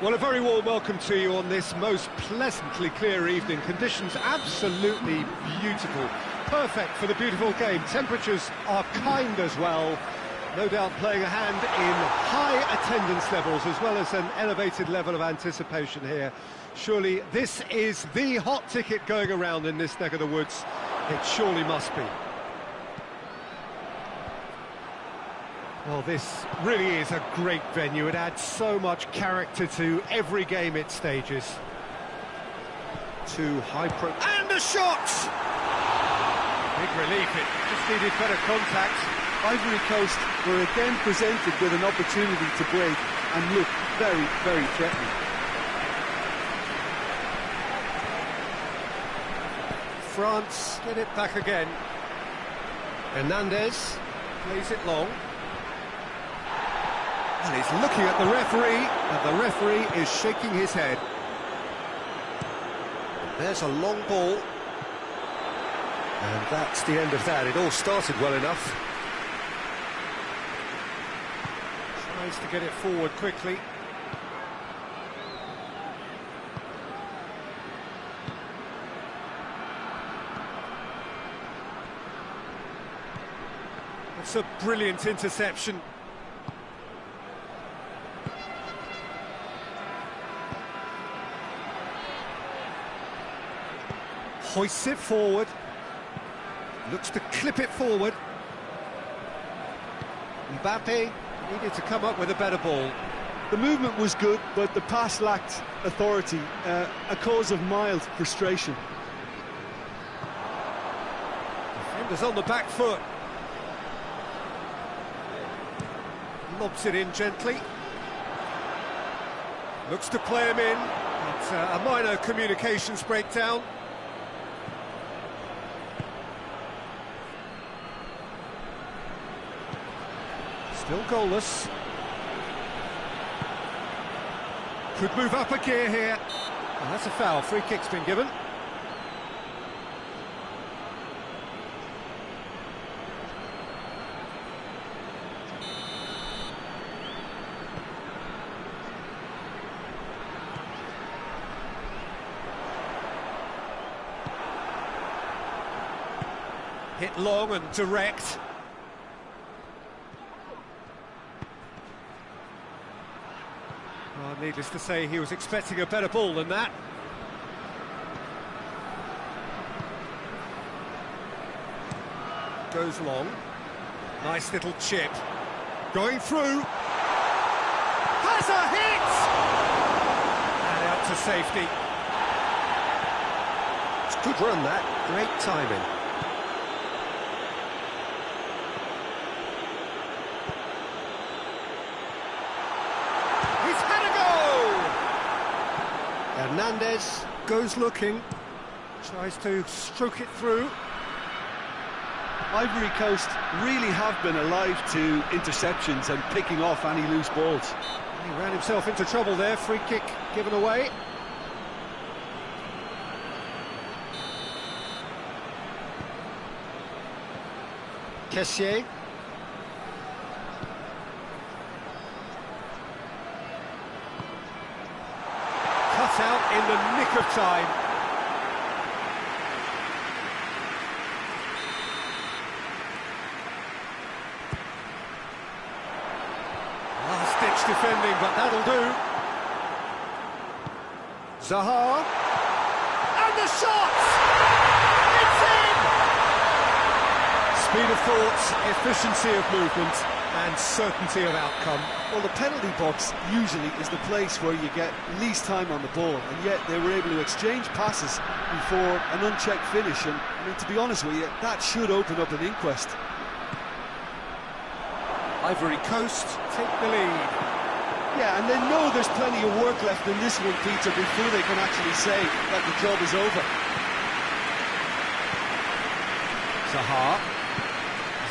Well, a very warm welcome to you on this most pleasantly clear evening. Conditions absolutely beautiful. Perfect for the beautiful game. Temperatures are kind as well. No doubt playing a hand in high attendance levels as well as an elevated level of anticipation here. Surely this is the hot ticket going around in this neck of the woods. It surely must be. Well, this really is a great venue. It adds so much character to every game it stages. Too high pro... And a shot! Big relief, it just needed better contact. Ivory Coast were again presented with an opportunity to break and look very, very threatening. France get it back again. Hernandez plays it long. And he's looking at the referee, and the referee is shaking his head. There's a long ball. And that's the end of that. It all started well enough. Tries to get it forward quickly. It's a brilliant interception. Hoists it forward. Looks to clip it forward. Mbappe needed to come up with a better ball. The movement was good, but the pass lacked authority, a cause of mild frustration. Defender's on the back foot. Lobs it in gently. Looks to play him in. It's a minor communications breakdown. Still goalless. Could move up a gear here. Oh, that's a foul. Free kick's been given. Hit long and direct. Oh, needless to say, he was expecting a better ball than that. Goes long. Nice little chip. Going through. Has a hit! And out to safety. It's a good run, that. Great timing. Hernandez goes looking, tries to stroke it through. Ivory Coast really have been alive to interceptions and picking off any loose balls. He ran himself into trouble there, free kick given away. Kessié. Out in the nick of time. Last-ditch defending, but that'll do. Zaha. And the shot! It's in! Speed of thought, efficiency of movement, and certainty of outcome. Well, the penalty box usually is the place where you get least time on the ball, and yet they were able to exchange passes before an unchecked finish, and I mean, to be honest with you, that should open up an inquest. Ivory Coast take the lead. Yeah, and they know there's plenty of work left in this one, Peter, before they can actually say that the job is over.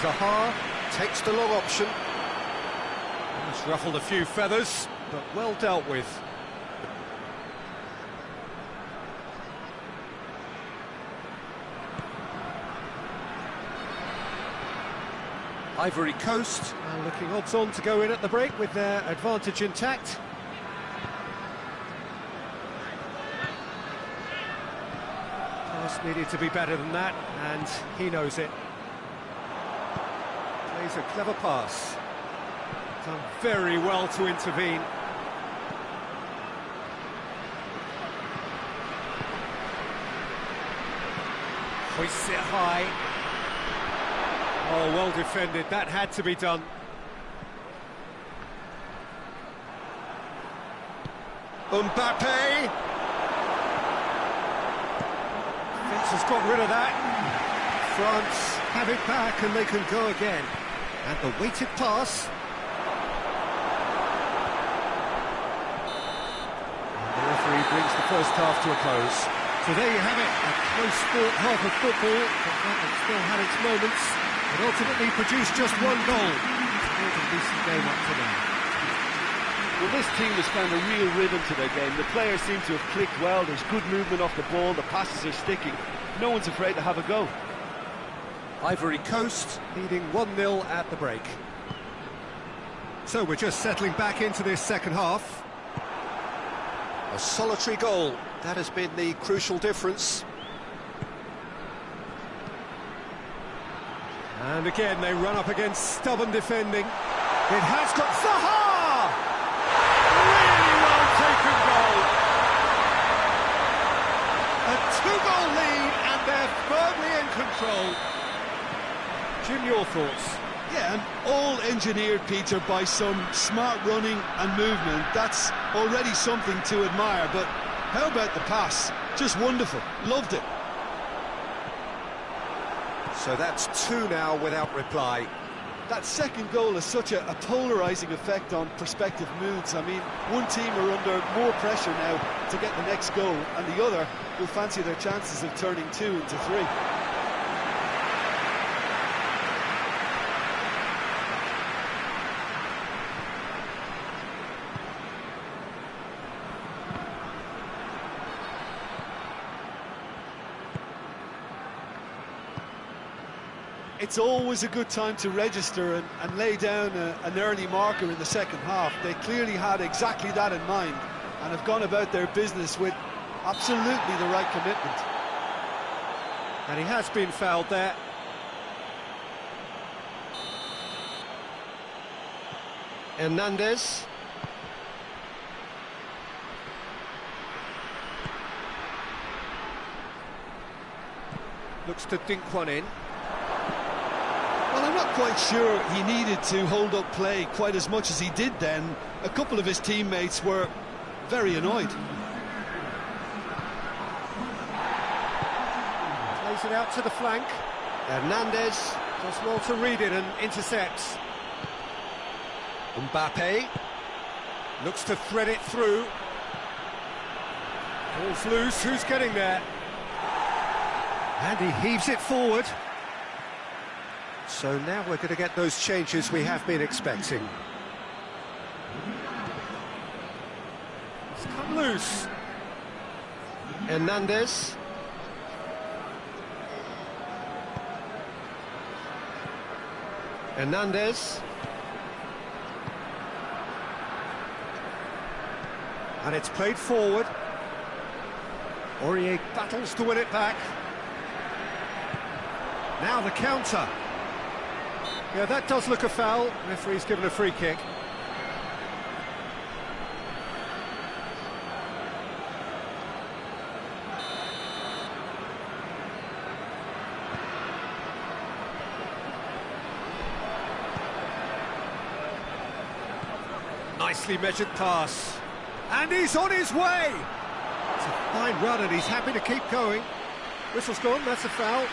Zaha takes the long option. It's ruffled a few feathers, but well dealt with. Ivory Coast are looking odds-on to go in at the break with their advantage intact. Pass needed to be better than that, and he knows it. Plays a clever pass. Done very well to intervene. Hoists it high. Oh, well defended. That had to be done. Mbappe! Vince has got rid of that. France have it back and they can go again. And the weighted pass. And the referee brings the first half to a close. So there you have it, a close sport half of football, but that has still had its moments, but ultimately produced just one goal. It's been a decent game up to now. Well, this team has found a real rhythm to their game. The players seem to have clicked well, there's good movement off the ball, the passes are sticking. No one's afraid to have a go. Ivory Coast leading 1-0 at the break. So we're just settling back into this second half. A solitary goal. That has been the crucial difference. And again, they run up against stubborn defending. It has got Zaha! Really well taken goal. A two-goal lead, and they're firmly in control. Jim, your thoughts? Yeah, and all engineered, Peter, by some smart running and movement. That's already something to admire, but how about the pass? Just wonderful. Loved it. So that's 2 now without reply. That second goal has such a polarising effect on prospective moods. I mean, one team are under more pressure now to get the next goal, and the other will fancy their chances of turning 2 into 3. It's always a good time to register and lay down an early marker in the second half. They clearly had exactly that in mind and have gone about their business with absolutely the right commitment. And he has been fouled there. Hernandez. Looks to dink one in. Well, I'm not quite sure he needed to hold up play quite as much as he did then. A couple of his teammates were very annoyed. Plays it out to the flank. Hernandez. Does well to read it and intercepts. Mbappe. Looks to thread it through. Ball's loose, who's getting there? And he heaves it forward. So now we're going to get those changes we have been expecting. It's come loose. Hernandez. Hernandez. And it's played forward. Aurier battles to win it back. Now the counter. Yeah, that does look a foul. Referee's given a free kick. Nicely measured pass. And he's on his way! It's a fine run and he's happy to keep going. Whistle's gone, that's a foul.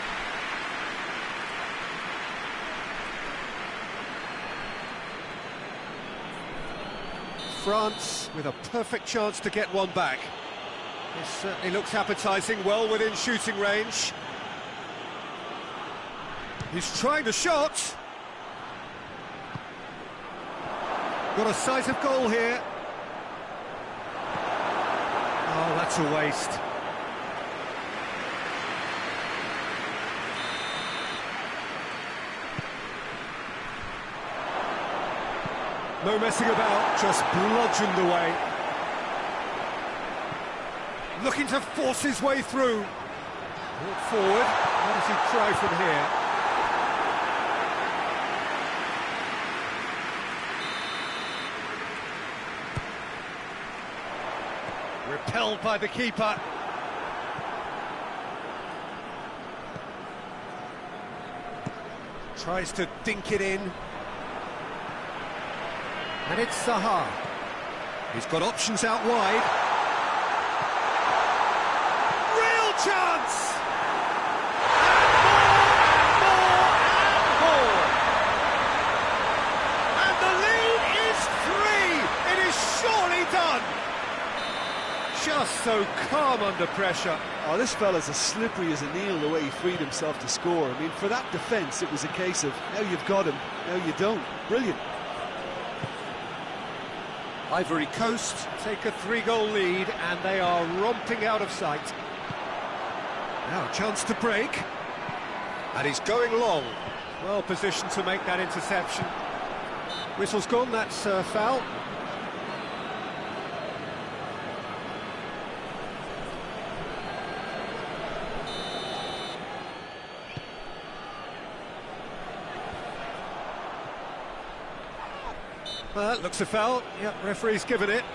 France with a perfect chance to get one back. This certainly looks appetising, well within shooting range. He's trying the shot. Got a sight of goal here. Oh, that's a waste. No messing about, just bludgeoned away. Looking to force his way through. Walk forward, what does he try from here? Repelled by the keeper. Tries to dink it in. And it's Zaha. He's got options out wide. chance! And more! And the lead is 3! It is surely done! Just so calm under pressure. Oh, this fella's as slippery as a needle the way he freed himself to score. I mean, for that defence, it was a case of, now you've got him, now you don't. Brilliant. Ivory Coast take a 3-goal lead, and they are romping out of sight. Now a chance to break. And he's going long. Well positioned to make that interception. Whistle's gone, that's foul. Well, that looks a foul. Yep, referee's given it.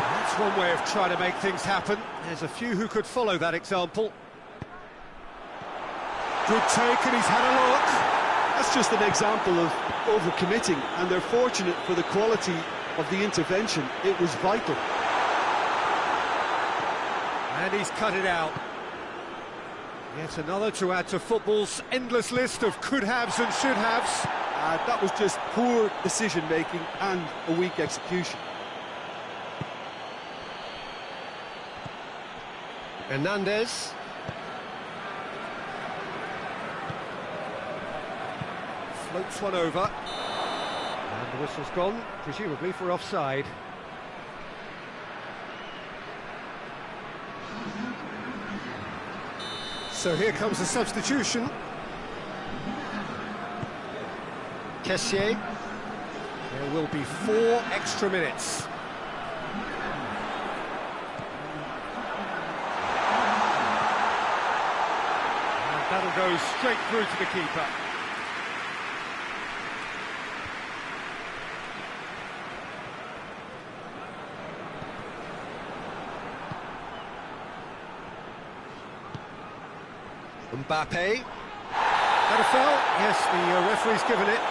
That's one way of trying to make things happen. There's a few who could follow that example. Good take, and he's had a look. That's just an example of overcommitting, and they're fortunate for the quality of the intervention. It was vital. And he's cut it out. Yet another to add to football's endless list of could-haves and should-haves. That was just poor decision-making and a weak execution. Hernandez. Floats one over. And the whistle's gone, presumably for offside. So here comes the substitution. Kessié. There will be 4 extra minutes. And that'll go straight through to the keeper. Mbappe. That a foul? Yes, the referee's given it.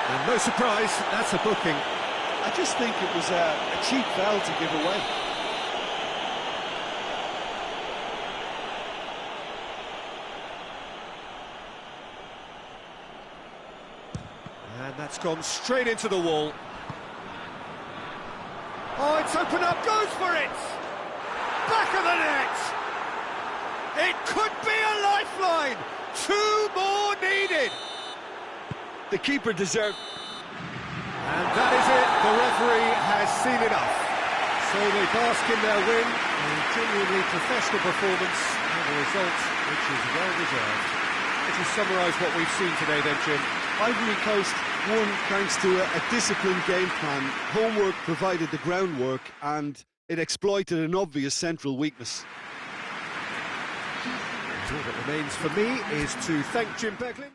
And no surprise, that's a booking. I just think it was a cheap foul to give away. And that's gone straight into the wall. Oh, it's opened up, goes for it! Back of the net! It could be a lifeline! 2 more needed! The keeper deserved... And that is it, the referee has seen enough. So they bask in their win, a genuinely professional performance, and a result which is well deserved. Let's just summarise what we've seen today then, Jim. Ivory Coast won thanks to a disciplined game plan. Homework provided the groundwork, and it exploited an obvious central weakness. All that remains for me is to thank Jim Beglin.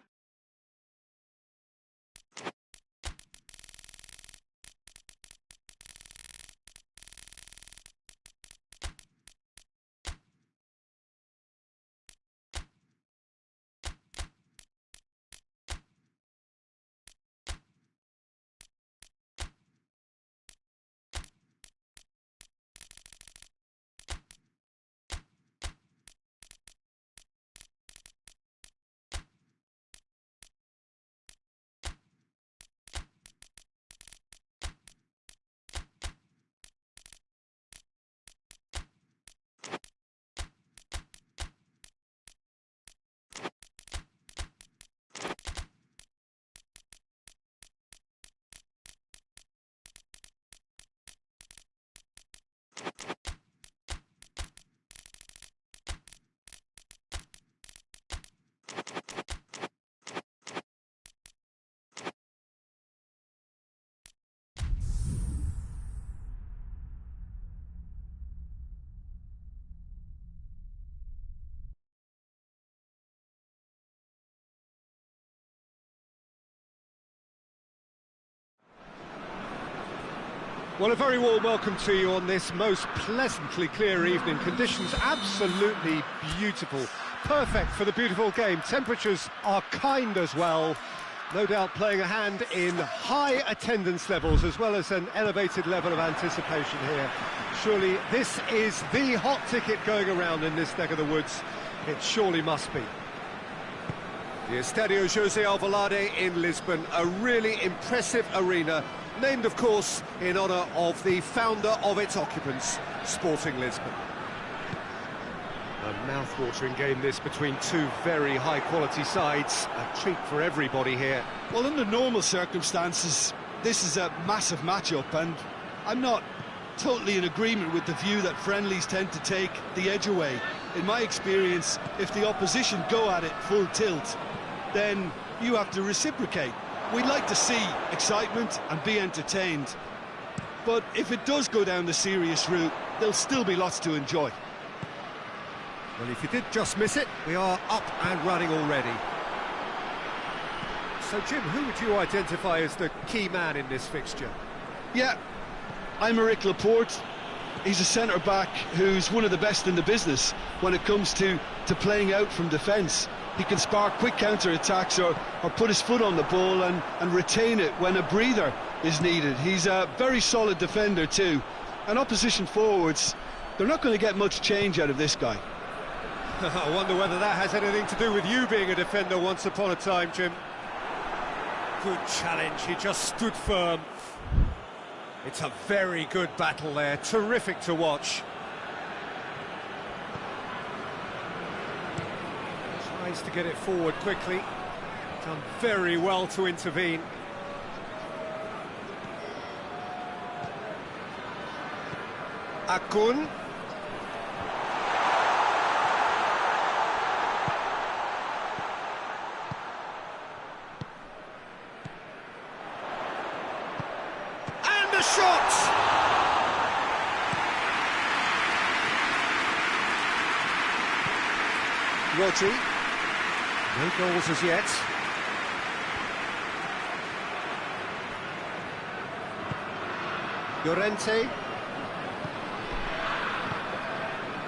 Well, a very warm welcome to you on this most pleasantly clear evening. Conditions absolutely beautiful. Perfect for the beautiful game. Temperatures are kind as well. No doubt playing a hand in high attendance levels as well as an elevated level of anticipation here. Surely this is the hot ticket going around in this neck of the woods. It surely must be. The Estadio José Alvalade in Lisbon, a really impressive arena, named, of course, in honour of the founder of its occupants, Sporting Lisbon. A mouth-watering game this between two very high-quality sides. A treat for everybody here. Well, under normal circumstances, this is a massive matchup, and I'm not totally in agreement with the view that friendlies tend to take the edge away. In my experience, if the opposition go at it full tilt, then you have to reciprocate. We'd like to see excitement and be entertained, but if it does go down the serious route, there'll still be lots to enjoy. Well, if you did just miss it, we are up and running already. So, Jim, who would you identify as the key man in this fixture? Yeah, I'm Aymeric Laporte. He's a centre-back who's one of the best in the business when it comes to playing out from defence. He can spark quick counter-attacks or put his foot on the ball and retain it when a breather is needed. He's a very solid defender too. And opposition forwards, they're not going to get much change out of this guy. I wonder whether that has anything to do with you being a defender once upon a time, Jim. Good challenge, he just stood firm. It's a very good battle there, terrific to watch. Tries to get it forward quickly. Done very well to intervene. Akun. And a shot! Rodri. No goals as yet. Llorente.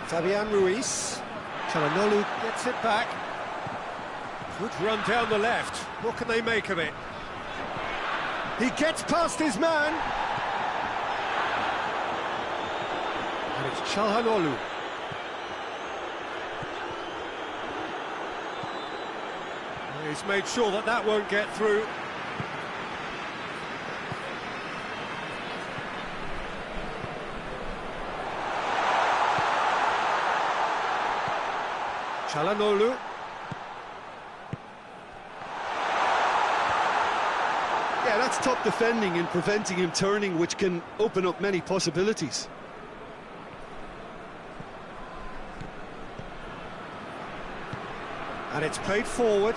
Fabian Ruiz. Çalhanoğlu gets it back. Good run down the left. What can they make of it? He gets past his man. And it's Çalhanoğlu. He's made sure that that won't get through. Çalhanoğlu. Yeah, that's top defending and preventing him turning, which can open up many possibilities. And it's played forward.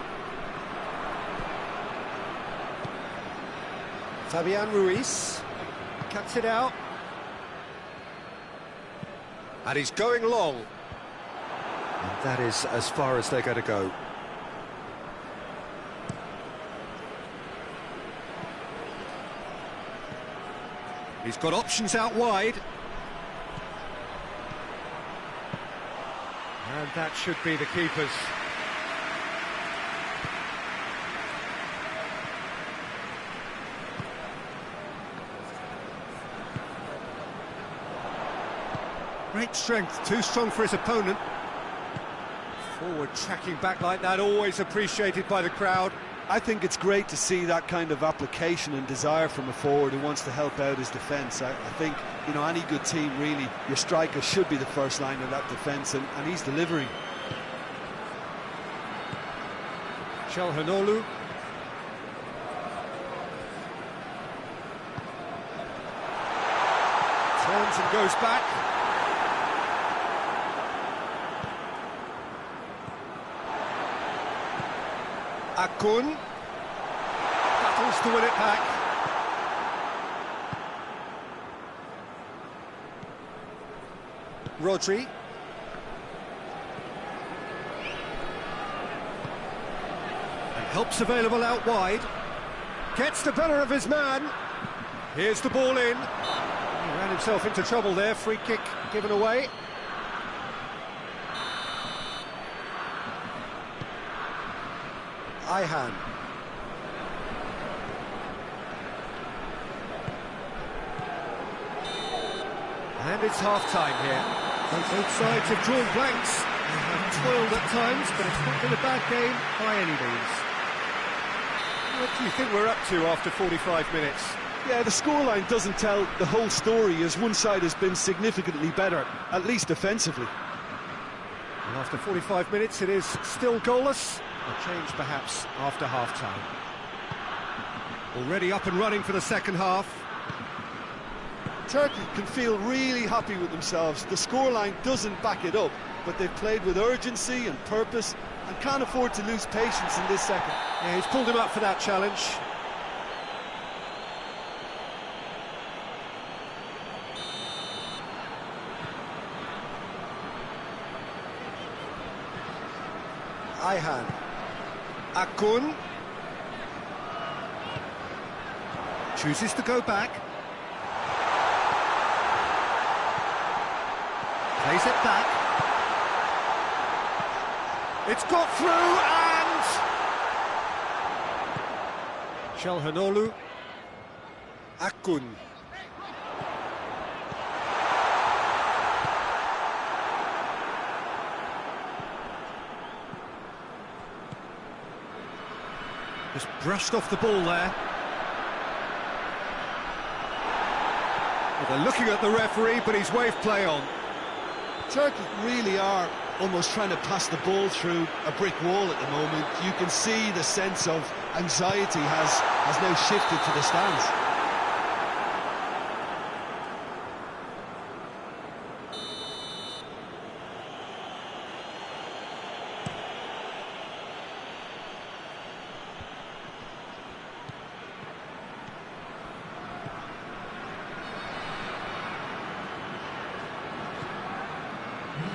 Fabian Ruiz cuts it out. And he's going long. And that is as far as they're going to go. He's got options out wide. And that should be the keeper's. Great strength, too strong for his opponent. Forward tracking back like that, always appreciated by the crowd. I think it's great to see that kind of application and desire from a forward who wants to help out his defence. I think, you know, any good team, really, your striker should be the first line of that defence, and he's delivering. Çalhanoğlu. Turns and goes back. Akun battles to win it back. Rodri. And help's available out wide. Gets the better of his man. Here's the ball in. He ran himself into trouble there, free kick given away. Aeon. And it's half-time here. Both sides have drawn blanks. They have toiled at times, but it's not been a bad game by any means. What do you think we're up to after 45 minutes? Yeah, the scoreline doesn't tell the whole story, as one side has been significantly better, at least defensively. And after 45 minutes, it is still goalless. A change perhaps after half-time. Already up and running for the second half. Turkey can feel really happy with themselves. The scoreline doesn't back it up, but they've played with urgency and purpose and can't afford to lose patience in this second. Yeah, he's pulled him up for that challenge. Aeon. Akun chooses to go back. Plays it back. It's got through and... Chalhanoglu. Akun. Just brushed off the ball there. Well, they're looking at the referee, but he's waved play on. Turkey really are almost trying to pass the ball through a brick wall at the moment. You can see the sense of anxiety has now shifted to the stands.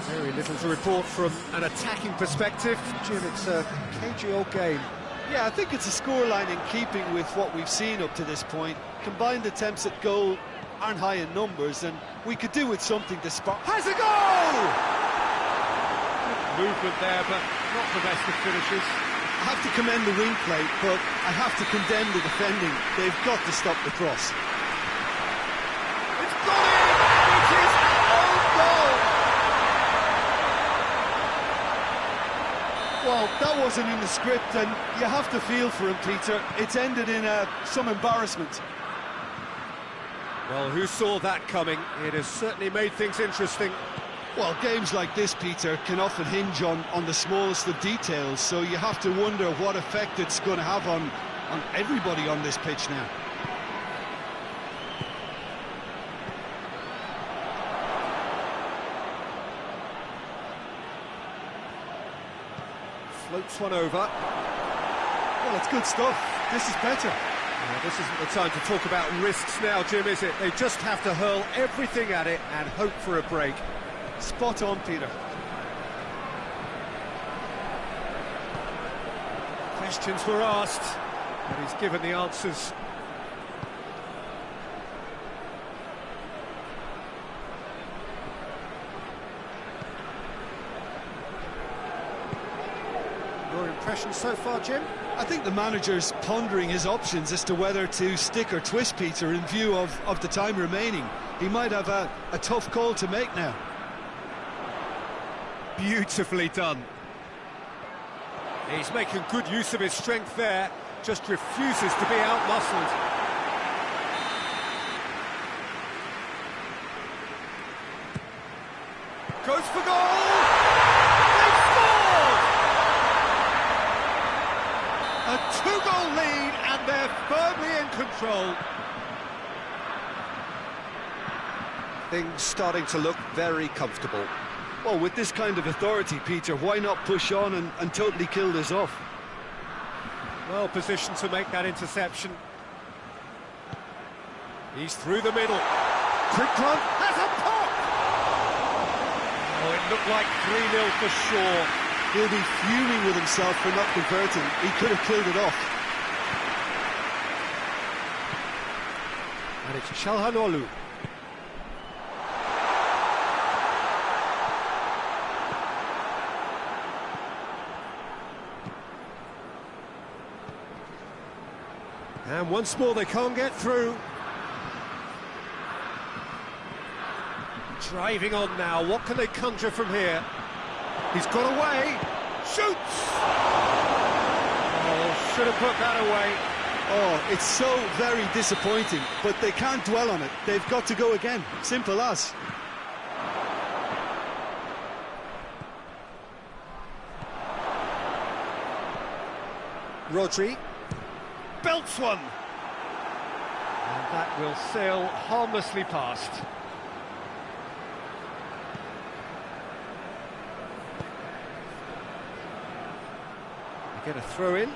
Very little to report from an attacking perspective. Jim, it's a cagey old game. Yeah, I think it's a scoreline in keeping with what we've seen up to this point. Combined attempts at goal aren't high in numbers, and we could do with something to spark. Has a goal! Movement there, but not the best of finishes. I have to commend the wing play, but I have to condemn the defending. They've got to stop the cross. It's gone in! It is an own goal! Well, that wasn't in the script, and you have to feel for him, Peter. It's ended in some embarrassment. Well, who saw that coming? It has certainly made things interesting. Well, games like this, Peter, can often hinge on the smallest of details, so you have to wonder what effect it's going to have on everybody on this pitch now. Floats one over. Well, it's good stuff. This is better. This isn't the time to talk about risks now, Jim, is it? They just have to hurl everything at it and hope for a break. Spot on, Peter. Questions were asked, but he's given the answers. Your impression so far, Jim? I think the manager's pondering his options as to whether to stick or twist Peter in view of the time remaining. He might have a tough call to make now. Beautifully done. He's making good use of his strength there, just refuses to be out-muscled. Goes for goal! They've scored! A two-goal lead, and they're firmly in control. Things starting to look very comfortable. Well, with this kind of authority, Peter, why not push on and totally kill this off? Well positioned to make that interception. He's through the middle. Quick run, has a pop! Oh, it looked like 3-0 for sure. He'll be fuming with himself for not converting. He could have killed it off. And it's Chalhanoglu. And once more they can't get through. Driving on now, what can they conjure from here? He's got away, shoots! Oh, should have put that away. Oh, it's so very disappointing, but they can't dwell on it. They've got to go again, simple as. Rodri. Belts one! And that will sail harmlessly past. Get a throw in.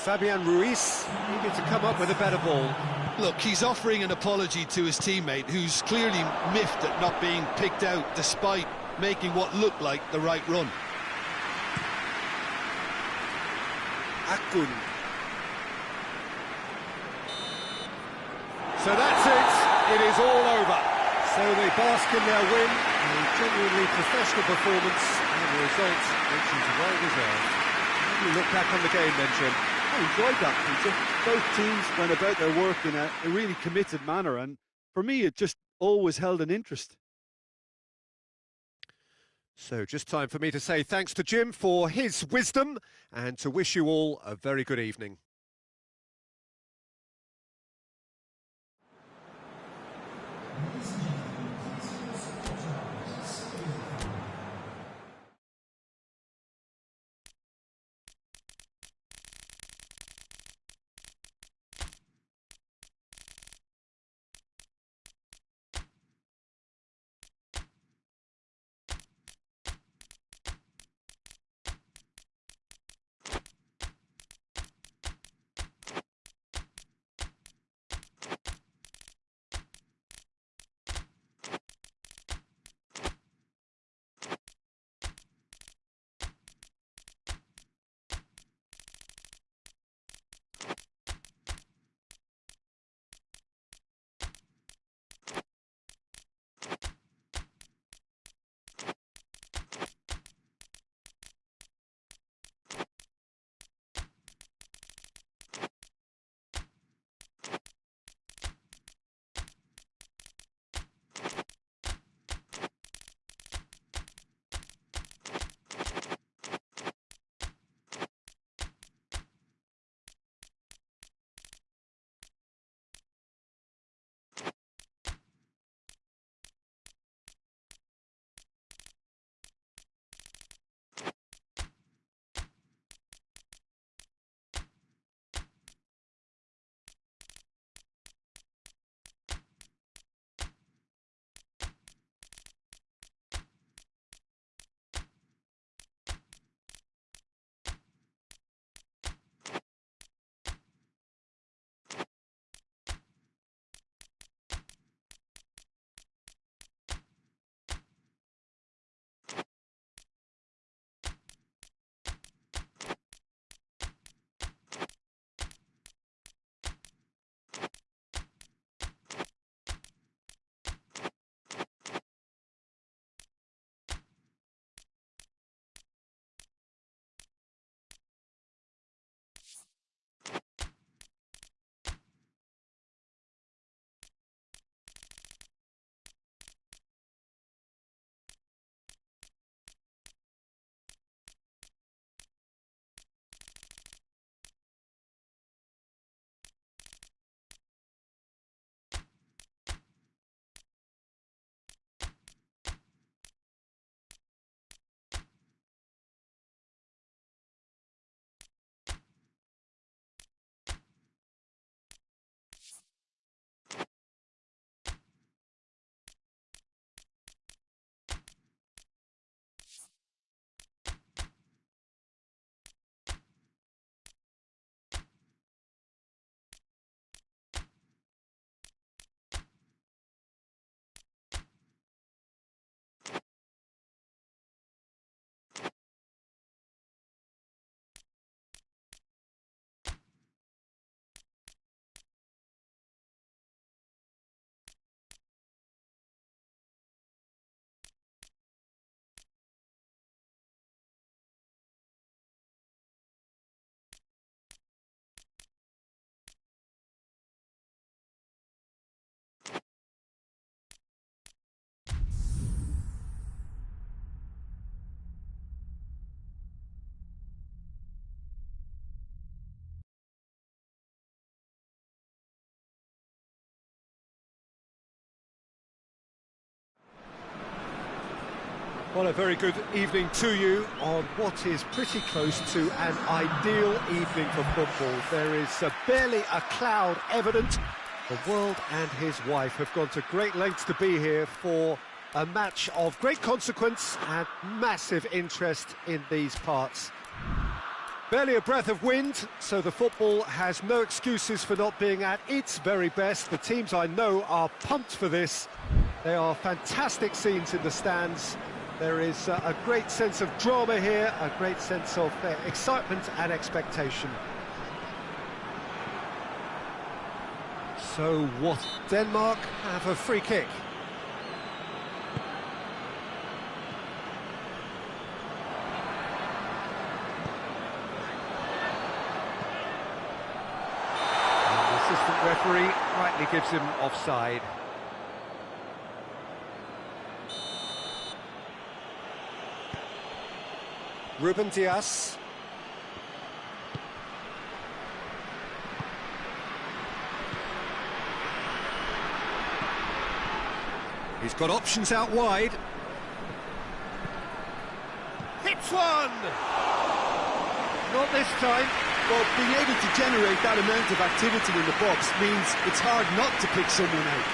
Fabian Ruiz needed to come up with a better ball. Look, he's offering an apology to his teammate, who's clearly miffed at not being picked out despite making what looked like the right run. Akun. So that's it. It is all over. So they bask in their win. A genuinely professional performance and the result, which is well deserved. How do you look back on the game then, Jim? I enjoyed that, Peter. Both teams went about their work in a really committed manner, and for me it just always held an interest. So just time for me to say thanks to Jim for his wisdom and to wish you all a very good evening. Well, a very good evening to you on what is pretty close to an ideal evening for football. There is barely a cloud evident. The world and his wife have gone to great lengths to be here for a match of great consequence and massive interest in these parts. Barely a breath of wind, so the football has no excuses for not being at its very best. The teams I know are pumped for this. There are fantastic scenes in the stands. There is a great sense of drama here, a great sense of excitement and expectation. So what? Denmark have a free kick. And the assistant referee rightly gives him offside. Ruben Dias. He's got options out wide. Hits one! Not this time. Well, being able to generate that amount of activity in the box means it's hard not to pick someone out.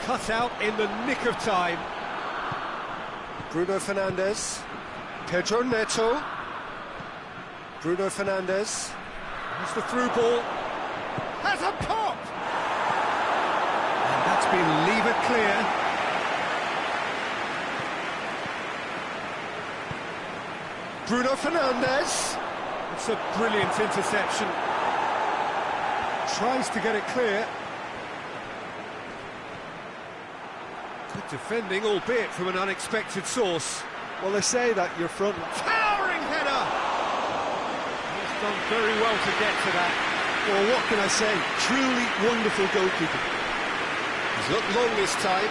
Cut out in the nick of time. Bruno Fernandes. Pedro Neto. Bruno Fernandes. Has the through ball. Has a pop! And that's been levered clear. Bruno Fernandes. It's a brilliant interception. Tries to get it clear. Good defending, albeit from an unexpected source. Well, they say that your front... Towering header! He's done very well to get to that. Well, what can I say? Truly wonderful goalkeeping. He's looked long this time.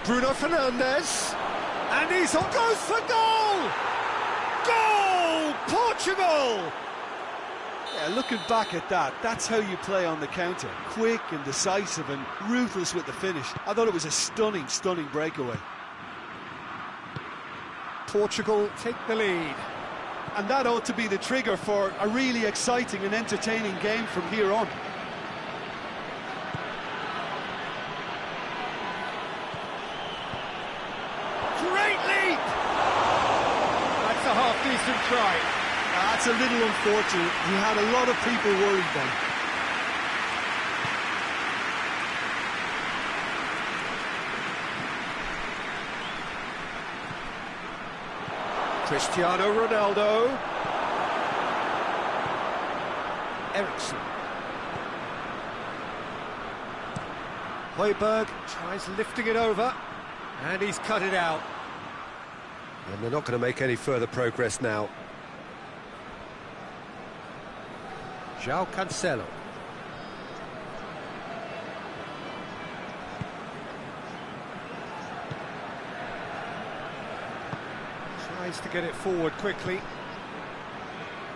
Bruno Fernandes. And he's on, goes for goal! Goal! Portugal! Yeah, looking back at that, that's how you play on the counter. Quick and decisive and ruthless with the finish. I thought it was a stunning, stunning breakaway. Portugal take the lead. And that ought to be the trigger for a really exciting and entertaining game from here on. Great leap! That's a half-decent try. That's a little unfortunate. He had a lot of people worried then. Cristiano Ronaldo. Eriksson. Højbjerg tries lifting it over, and he's cut it out. And they're not going to make any further progress now. João Cancelo. Tries to get it forward quickly.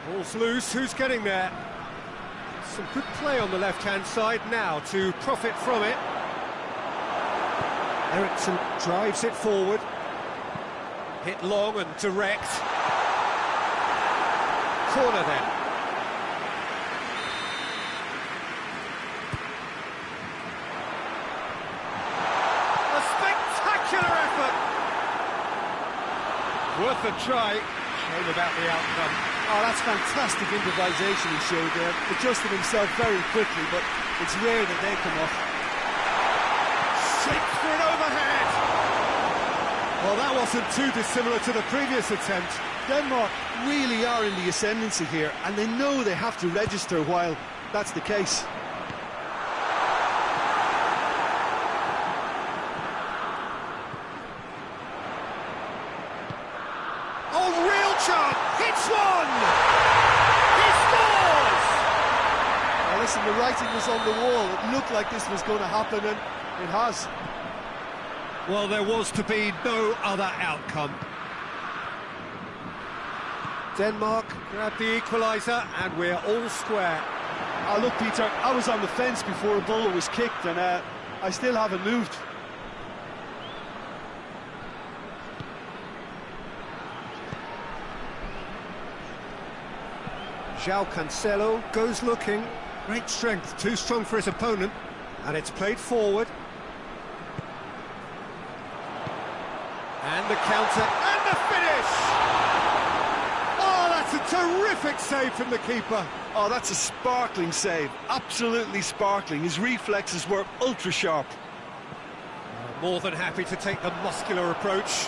Ball's loose, who's getting there? Some good play on the left-hand side now to profit from it. Eriksson drives it forward. Hit long and direct. Corner then. A spectacular effort! Worth a try. Shame about the outcome. Oh, that's fantastic improvisation he showed there. Adjusted himself very quickly, but it's rare that they come off. Six for an overhead! Well, that wasn't too dissimilar to the previous attempt. Denmark really are in the ascendancy here, and they know they have to register while that's the case. Oh, real chance! Hits one! He scores! Now listen, the writing was on the wall. It looked like this was going to happen, and it has. Well, there was to be no other outcome. Denmark grab the equaliser, and we're all square. Oh, look, Peter, I was on the fence before a ball was kicked, and I still haven't moved. João Cancelo goes looking. Great strength, too strong for his opponent. And it's played forward. And the counter, and the finish! Oh, that's a terrific save from the keeper. Oh, that's a sparkling save, absolutely sparkling. His reflexes were ultra sharp. More than happy to take the muscular approach.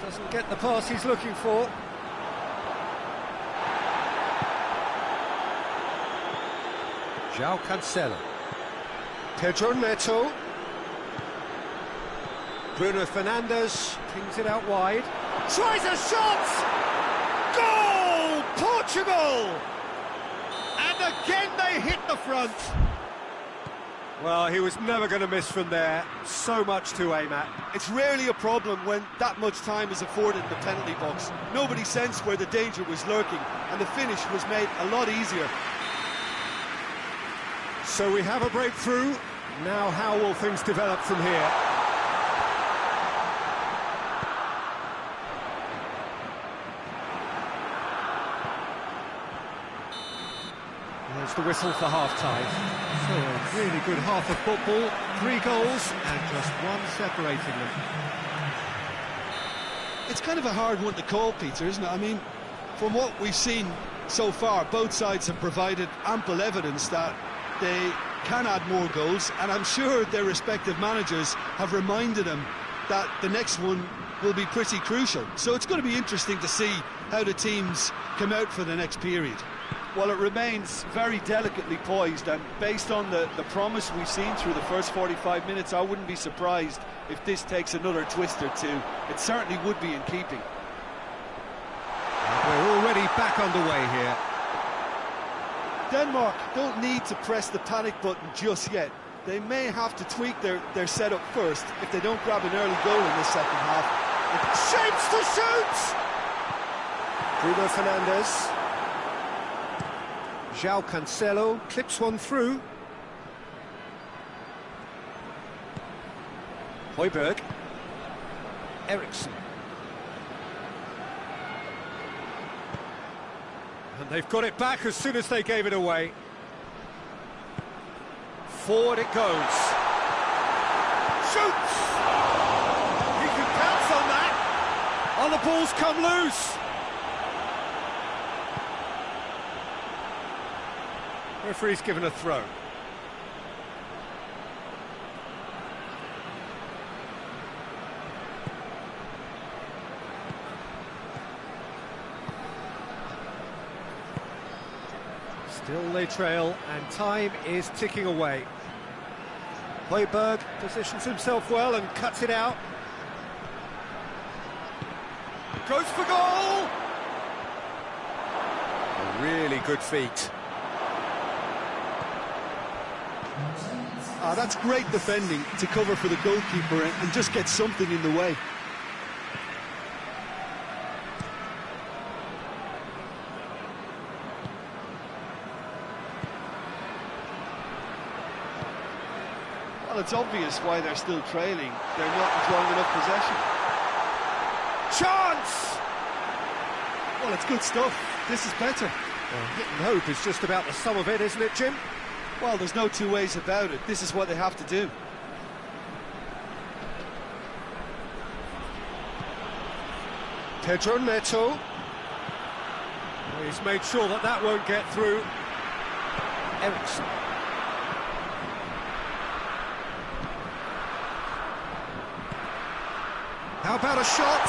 Doesn't get the pass he's looking for. João Cancelo. Pedro Neto. Bruno Fernandes pings it out wide. Tries a shot! Goal! Portugal! And again they hit the front. Well, he was never going to miss from there. So much to aim at. It's rarely a problem when that much time is afforded in the penalty box. Nobody sensed where the danger was lurking, and the finish was made a lot easier. So we have a breakthrough. Now how will things develop from here? There's the whistle for half-time. So a really good half of football, 3 goals and just one separating them. It's kind of a hard one to call, Peter, isn't it? I mean, from what we've seen so far, both sides have provided ample evidence that they can add more goals, and I'm sure their respective managers have reminded them that the next one will be pretty crucial. So it's going to be interesting to see how the teams come out for the next period. Well, it remains very delicately poised, and based on the promise we've seen through the first 45 minutes, I wouldn't be surprised if this takes another twist or two. It certainly would be in keeping. And we're already back underway here. Denmark don't need to press the panic button just yet. They may have to tweak their setup first if they don't grab an early goal in the second half. Shapes to shoot! Bruno Fernandes. João Cancelo clips one through. Højbjerg. Eriksson. And they've got it back as soon as they gave it away. Forward it goes. Shoots! He can pounce on that. Oh, the ball's come loose. Referee's given a throw. Still they trail, and time is ticking away. Højbjerg positions himself well and cuts it out. Goes for goal! A really good feat. That's great defending to cover for the goalkeeper and just get something in the way. Well, it's obvious why they're still trailing. They're not enjoying enough possession. Chance! Well, it's good stuff. This is better. Well, hit and hope is just about the sum of it, isn't it, Jim? Well, there's no two ways about it. This is what they have to do. Pedro Neto. He's made sure that that won't get through. Eriksson. How about a shot?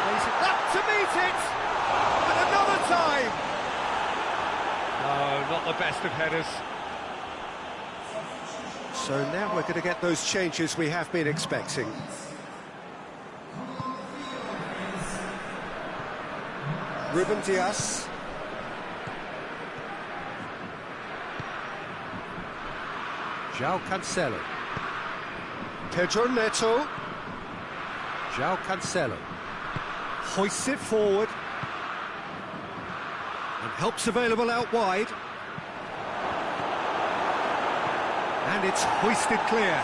Plays it up to meet it! And another time! No, not the best of headers. So now we're going to get those changes we have been expecting. Ruben Dias. João Cancelo. Pedro Neto. João Cancelo. Hoists it forward. And help's available out wide. And it's hoisted clear.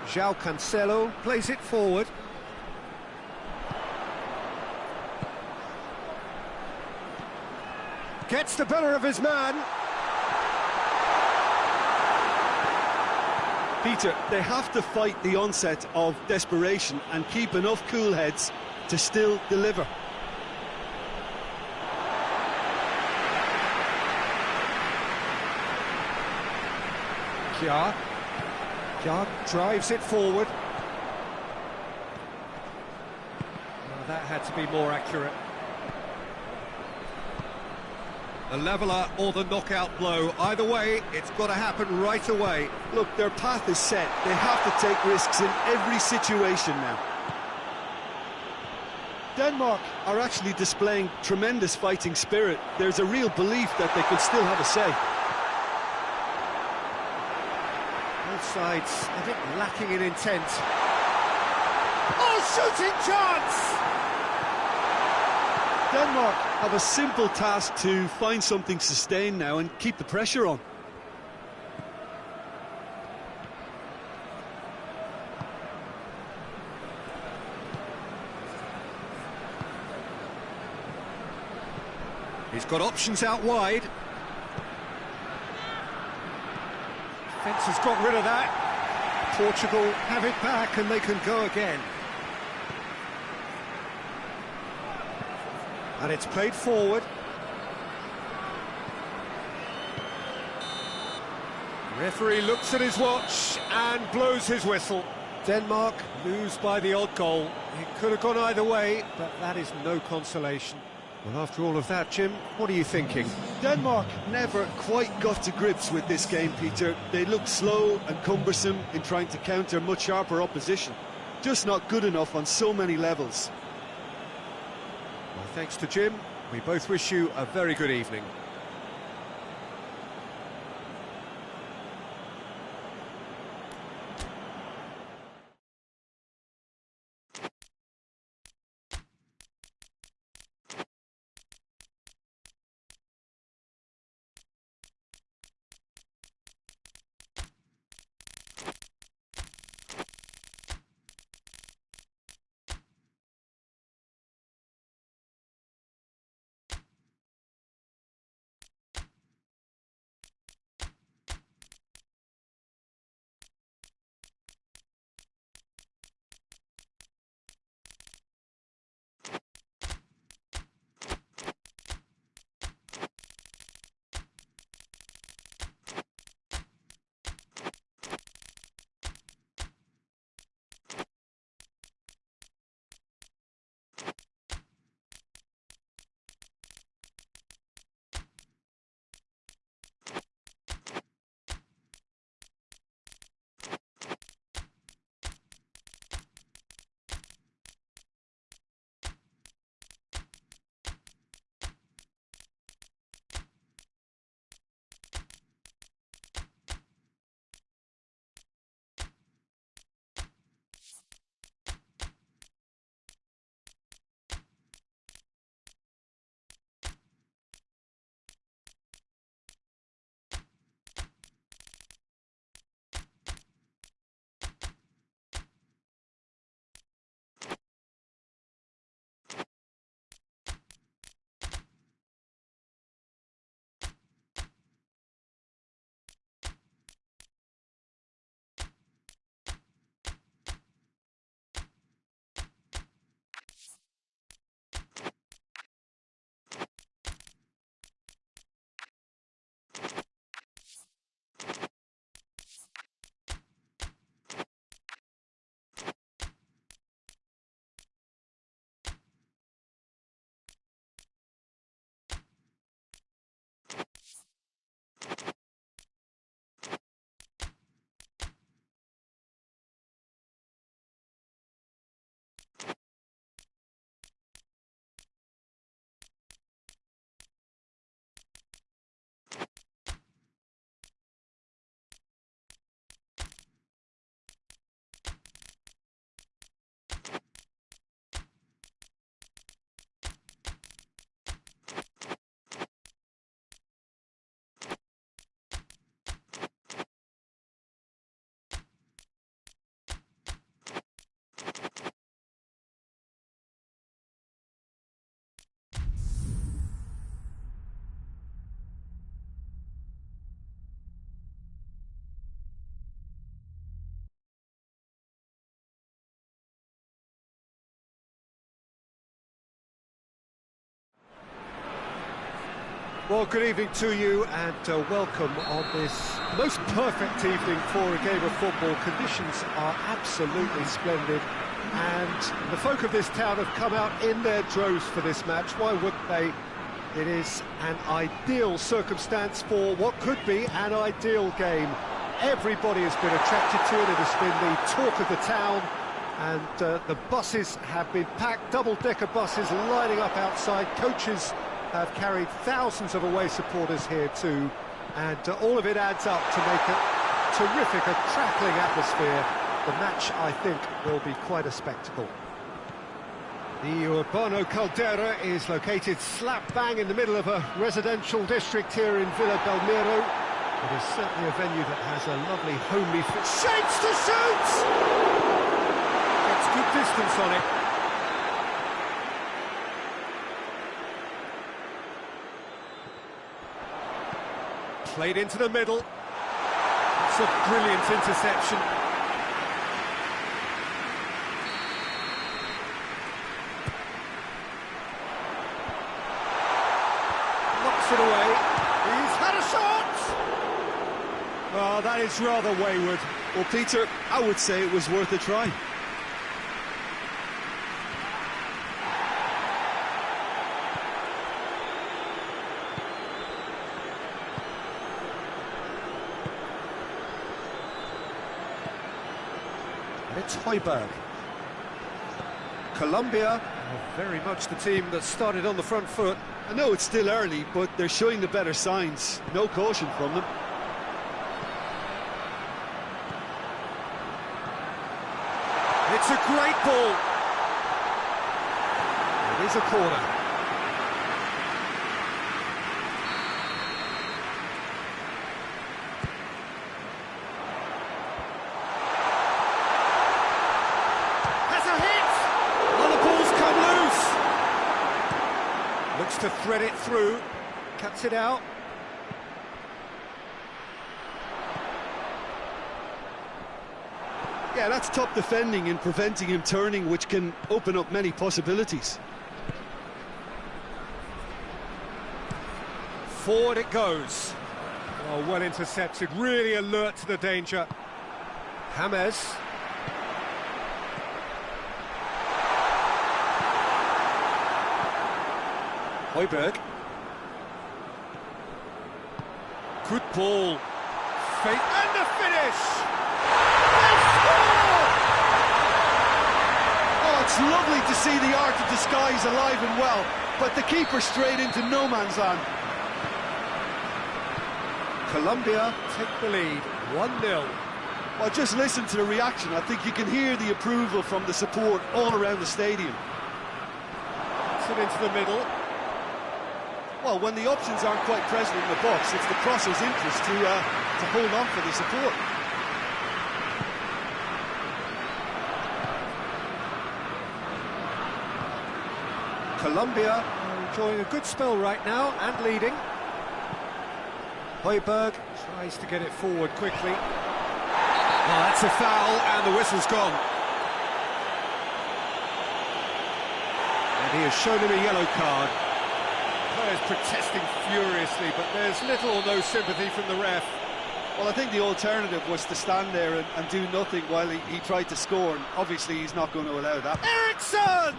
João Cancelo plays it forward. Gets the better of his man. Peter, they have to fight the onset of desperation and keep enough cool heads to still deliver. Gioi drives it forward. Well, that had to be more accurate. The leveller or the knockout blow. Either way, it's got to happen right away. Look, their path is set. They have to take risks in every situation now. Denmark are actually displaying tremendous fighting spirit. There's a real belief that they could still have a say. Both sides a bit lacking in intent. Oh, shooting chance! Denmark have a simple task to find something sustained now and keep the pressure on. He's got options out wide. Defence has got rid of that. Portugal have it back and they can go again. And it's played forward. Referee looks at his watch and blows his whistle. Denmark lose by the odd goal. It could have gone either way, but that is no consolation. Well, after all of that, Jim, what are you thinking? Denmark never quite got to grips with this game, Peter. They looked slow and cumbersome in trying to counter much sharper opposition. Just not good enough on so many levels. Well, thanks to Jim, we both wish you a very good evening. Well, good evening to you and welcome on this most perfect evening for a game of football. Conditions are absolutely splendid and the folk of this town have come out in their droves for this match. Why wouldn't they? It is an ideal circumstance for what could be an ideal game. Everybody has been attracted to it. It has been the talk of the town, and the buses have been packed, double-decker buses lining up outside. Coaches have carried thousands of away supporters here too, and all of it adds up to make a terrific, a crackling atmosphere. The match, I think, will be quite a spectacle. The Urbano Caldera is located slap bang in the middle of a residential district here in Villa Belmiro. It is certainly a venue that has a lovely homely fit. Shapes to shoot! Gets good distance on it. Played into the middle. It's a brilliant interception. Knocks it away. He's had a shot! Oh, that is rather wayward. Well, Peter, I would say it was worth a try. It's Højbjerg. Colombia, Very much the team that started on the front foot. I know it's still early, but they're showing the better signs. No caution from them. It's a great ball. It is a corner. Has a hit! Oh, the ball's come loose. Looks to thread it through. Cuts it out. Yeah, that's top defending and preventing him turning, which can open up many possibilities. Forward it goes. Oh, well intercepted, really alert to the danger. James. Højbjerg. Good ball. Fake and the finish! It's lovely to see the art of disguise alive and well, but the keeper straight into no man's land. Colombia take the lead, 1-0. Well, just listen to the reaction. I think you can hear the approval from the support all around the stadium. Puts it into the middle. Well, when the options aren't quite present in the box, it's the crosser's interest to hold on for the support. Colombia are enjoying a good spell right now and leading. Højbjerg tries to get it forward quickly. Oh, that's a foul and the whistle's gone. And he has shown him a yellow card. Players protesting furiously, but there's little or no sympathy from the ref. Well, I think the alternative was to stand there and do nothing while he tried to score, and obviously he's not going to allow that. Eriksson!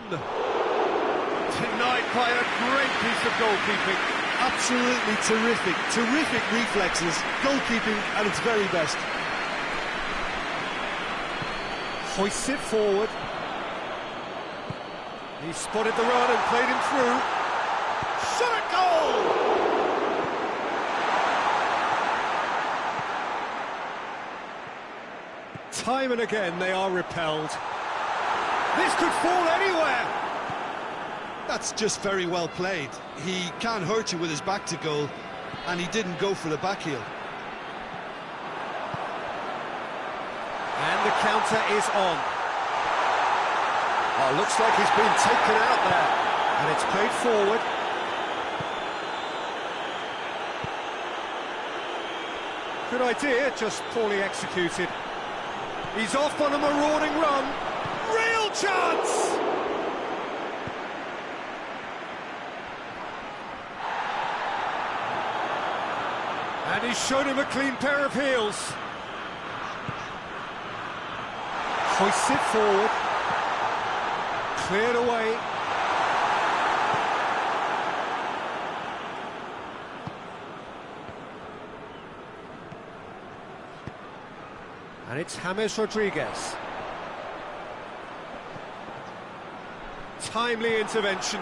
Denied by a great piece of goalkeeping. Absolutely terrific, terrific reflexes, goalkeeping at its very best. Hoists it forward. He spotted the run and played him through. Shot at goal! Time and again they are repelled. This could fall anywhere. That's just very well played. He can't hurt you with his back to goal, and he didn't go for the back heel. And the counter is on. oh, looks like he's been taken out there. And it's played forward. Good idea, just poorly executed. He's off on a marauding run. Real chance! And he's shown him a clean pair of heels. Hoists it forward. Cleared away. And it's James Rodriguez. Timely intervention.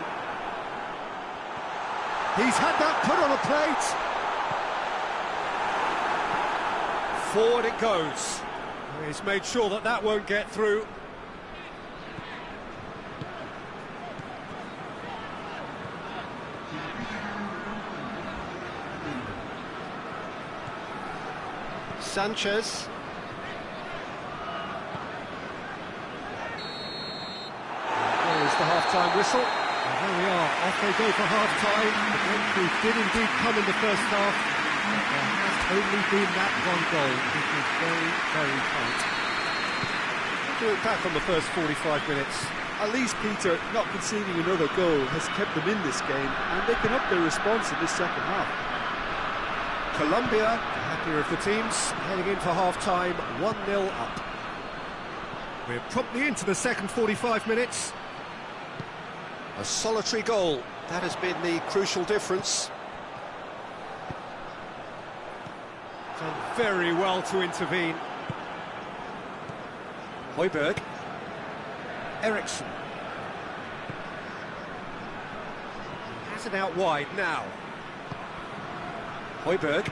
He's had that put on a plate. Forward it goes. He's made sure that that won't get through. Sanchez. There's the half-time whistle. And there we are, off they go for half-time. The breakthrough did indeed come in the first half. There has only been that one goal. It was very, very tight. We'll do it back on the first 45 minutes. At least, Peter, not conceding another goal has kept them in this game, and they can up their response in this second half. Colombia, the happier of the teams, heading in for half-time, 1-0 up. We're promptly into the second 45 minutes. A solitary goal, that has been the crucial difference. Done very well to intervene. Højbjerg. Eriksson. Has it out wide now. Højbjerg.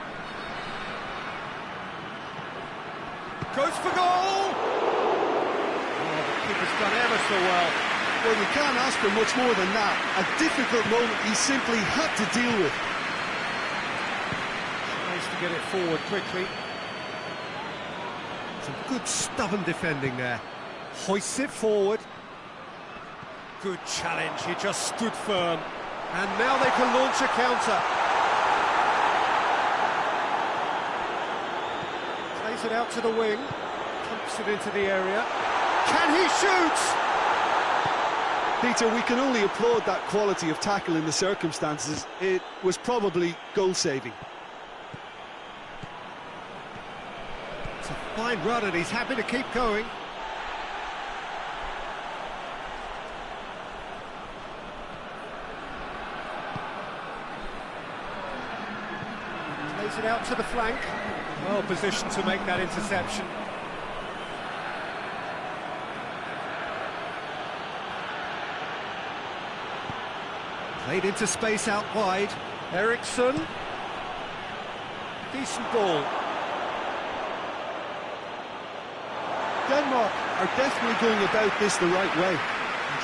Goes for goal! Oh, the keeper's done ever so well. Well, you can't ask for much more than that. A difficult moment he simply had to deal with. Tries to get it forward quickly. Some good stubborn defending there. Hoists it forward. Good challenge, he just stood firm. And now they can launch a counter. Plays it out to the wing. Pumps it into the area. Can he shoot? Peter, we can only applaud that quality of tackle in the circumstances. It was probably goal-saving. It's a fine run and he's happy to keep going. Plays it out to the flank. Well positioned to make that interception. Played into space out wide. Eriksson. Decent ball. Denmark are definitely going about this the right way.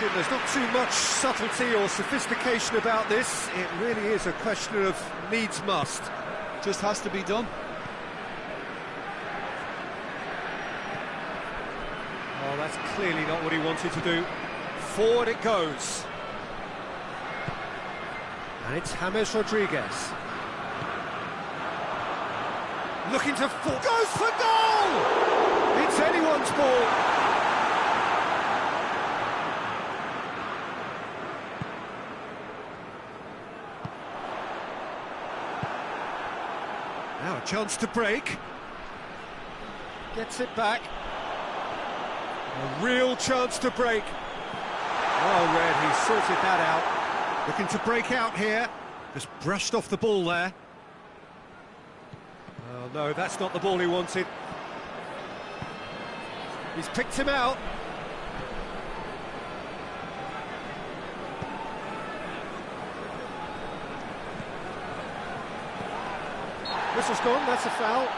Jim, there's not too much subtlety or sophistication about this. It really is a question of needs must. Just has to be done. Oh, that's clearly not what he wanted to do. Forward it goes. And it's James Rodriguez. Looking to fall. Goes for goal! It's anyone's ball. Now a chance to break. Gets it back. A real chance to break. Well read, he sorted that out. Looking to break out here. Just brushed off the ball there. Oh no, that's not the ball he wanted. He's picked him out. Whistle's gone, that's a foul.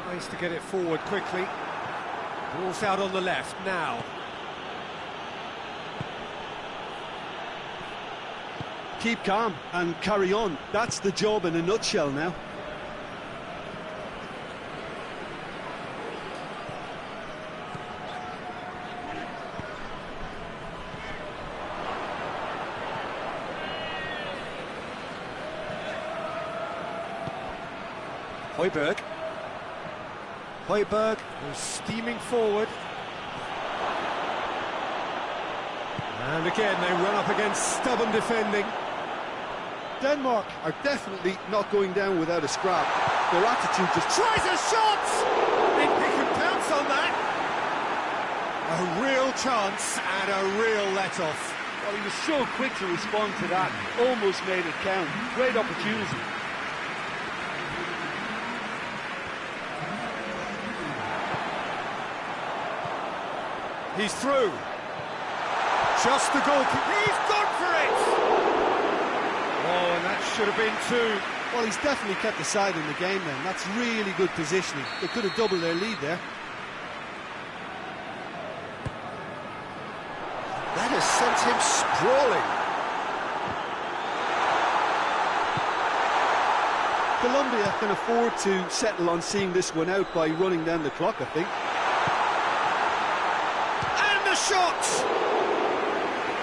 Tries to get it forward quickly. Ball's out on the left now. Keep calm and carry on. That's the job in a nutshell now. Højbjerg. Højbjerg was steaming forward. And again, they run up against stubborn defending. Denmark are definitely not going down without a scrap. Their attitude just Tries a shot! He can pounce on that. A real chance and a real let-off. Well, he was so quick to respond to that, almost made it count. Great opportunity. He's through. Just the goalkeeper. He's gone for it! Oh, and that should have been two. Well, he's definitely kept the side in the game then. That's really good positioning. They could have doubled their lead there. That has sent him sprawling. Colombia can afford to settle on seeing this one out by running down the clock, I think. And the shot!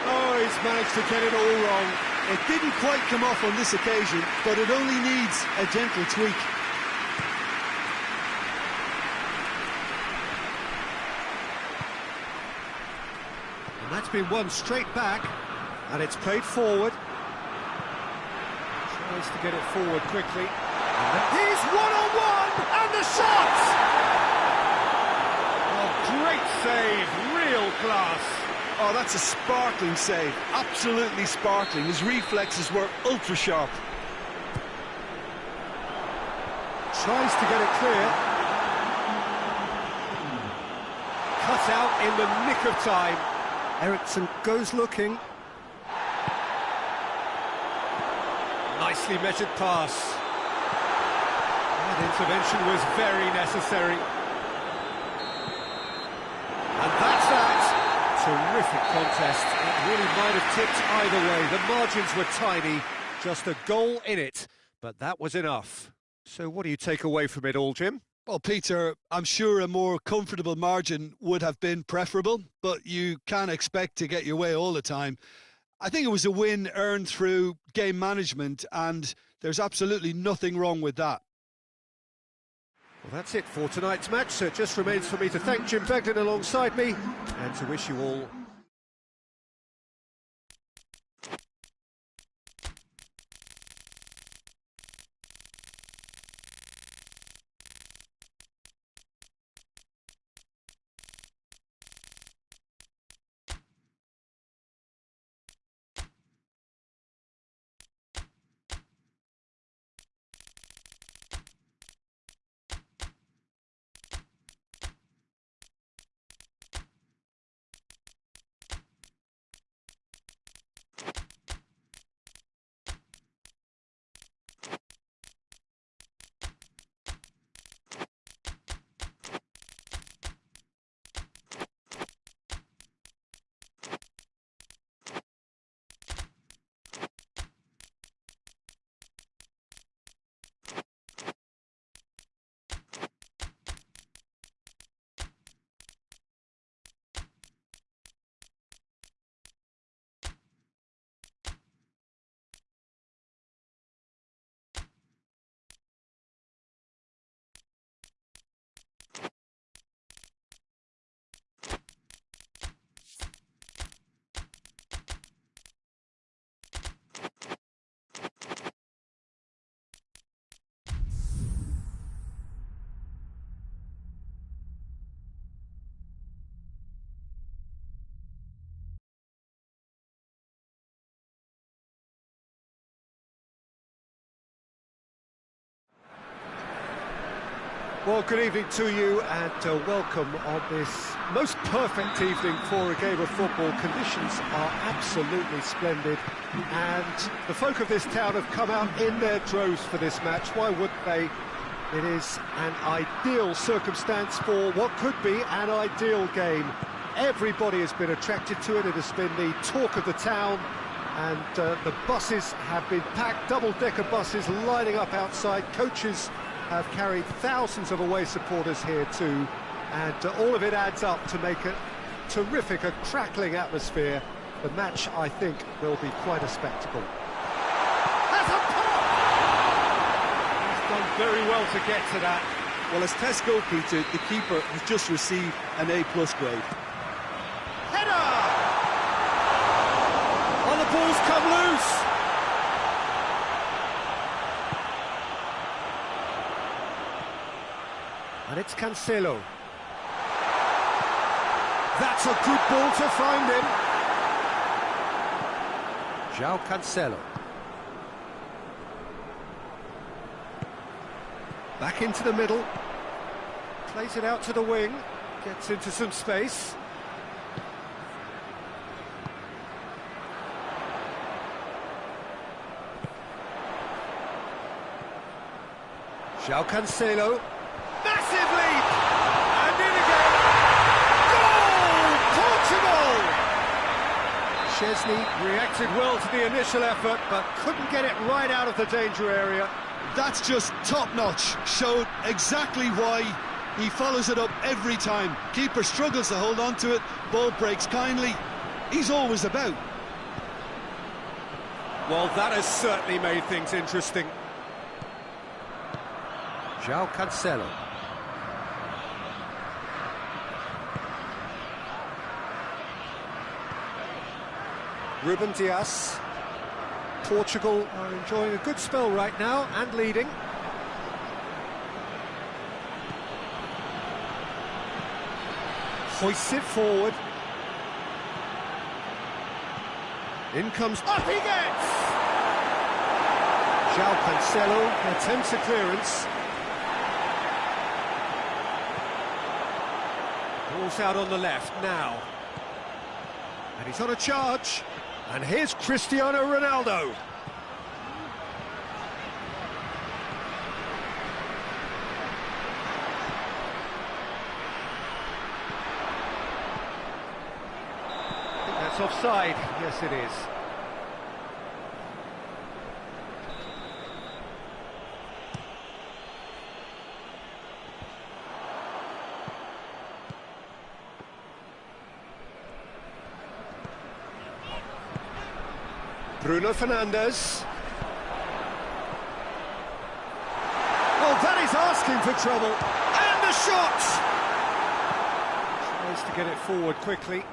Oh, he's managed to get it all wrong. It didn't quite come off on this occasion, but it only needs a gentle tweak. And that's been won straight back, and it's played forward. Tries to get it forward quickly. He's one-on-one, and the shot! Oh, great save, real class. Oh, that's a sparkling save, absolutely sparkling. His reflexes were ultra-sharp. Tries to get it clear. Cut out in the nick of time. Eriksson goes looking. Nicely measured pass. That intervention was very necessary. And that's that. Terrific contest. It really might have tipped either way. The margins were tiny, just a goal in it, but that was enough. So what do you take away from it all, Jim? Well, Peter, I'm sure a more comfortable margin would have been preferable, but you can't expect to get your way all the time. I think it was a win earned through game management, and there's absolutely nothing wrong with that. Well, that's it for tonight's match, so it just remains for me to thank Jim Beglin alongside me and to wish you all Well, good evening to you and welcome on this most perfect evening for a game of football. Conditions are absolutely splendid and the folk of this town have come out in their droves for this match. Why wouldn't they? It is an ideal circumstance for what could be an ideal game. Everybody has been attracted to it. It has been the talk of the town and the buses have been packed, double-decker buses lining up outside. Coaches have carried thousands of away supporters here too, and all of it adds up to make a terrific, a crackling atmosphere. The match, I think, will be quite a spectacle. That's a pop! He's done very well to get to that. Well, as test goalkeeper, the keeper has just received an A+ grade. Header! Oh, the ball's come loose. And it's Cancelo. That's a good ball to find him. João Cancelo. Back into the middle. Plays it out to the wing. Gets into some space. João Cancelo. Massive leap! And in again! Goal! Portugal! Szczesny reacted well to the initial effort, but couldn't get it right out of the danger area. That's just top-notch. Showed exactly why he follows it up every time. Keeper struggles to hold on to it, ball breaks kindly. He's always about. Well, that has certainly made things interesting. João Cancelo. Ruben Dias. Portugal are enjoying a good spell right now and leading. Hoists it forward. In comes... Up he gets! João Cancelo attempts a clearance. Ball's out on the left now. And he's on a charge. And here's Cristiano Ronaldo. I think that's offside. Yes, it is. Bruno Fernandes. Oh, that is asking for trouble. And the shot! Tries to get it forward quickly.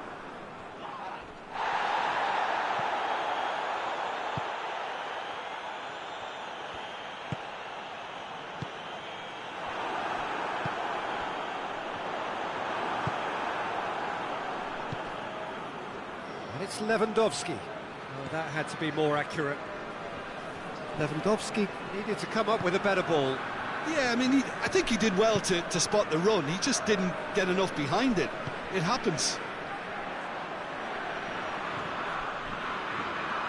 And it's Lewandowski. Oh, that had to be more accurate. Lewandowski needed to come up with a better ball. Yeah, I mean, I think he did well to spot the run. He just didn't get enough behind it. It happens.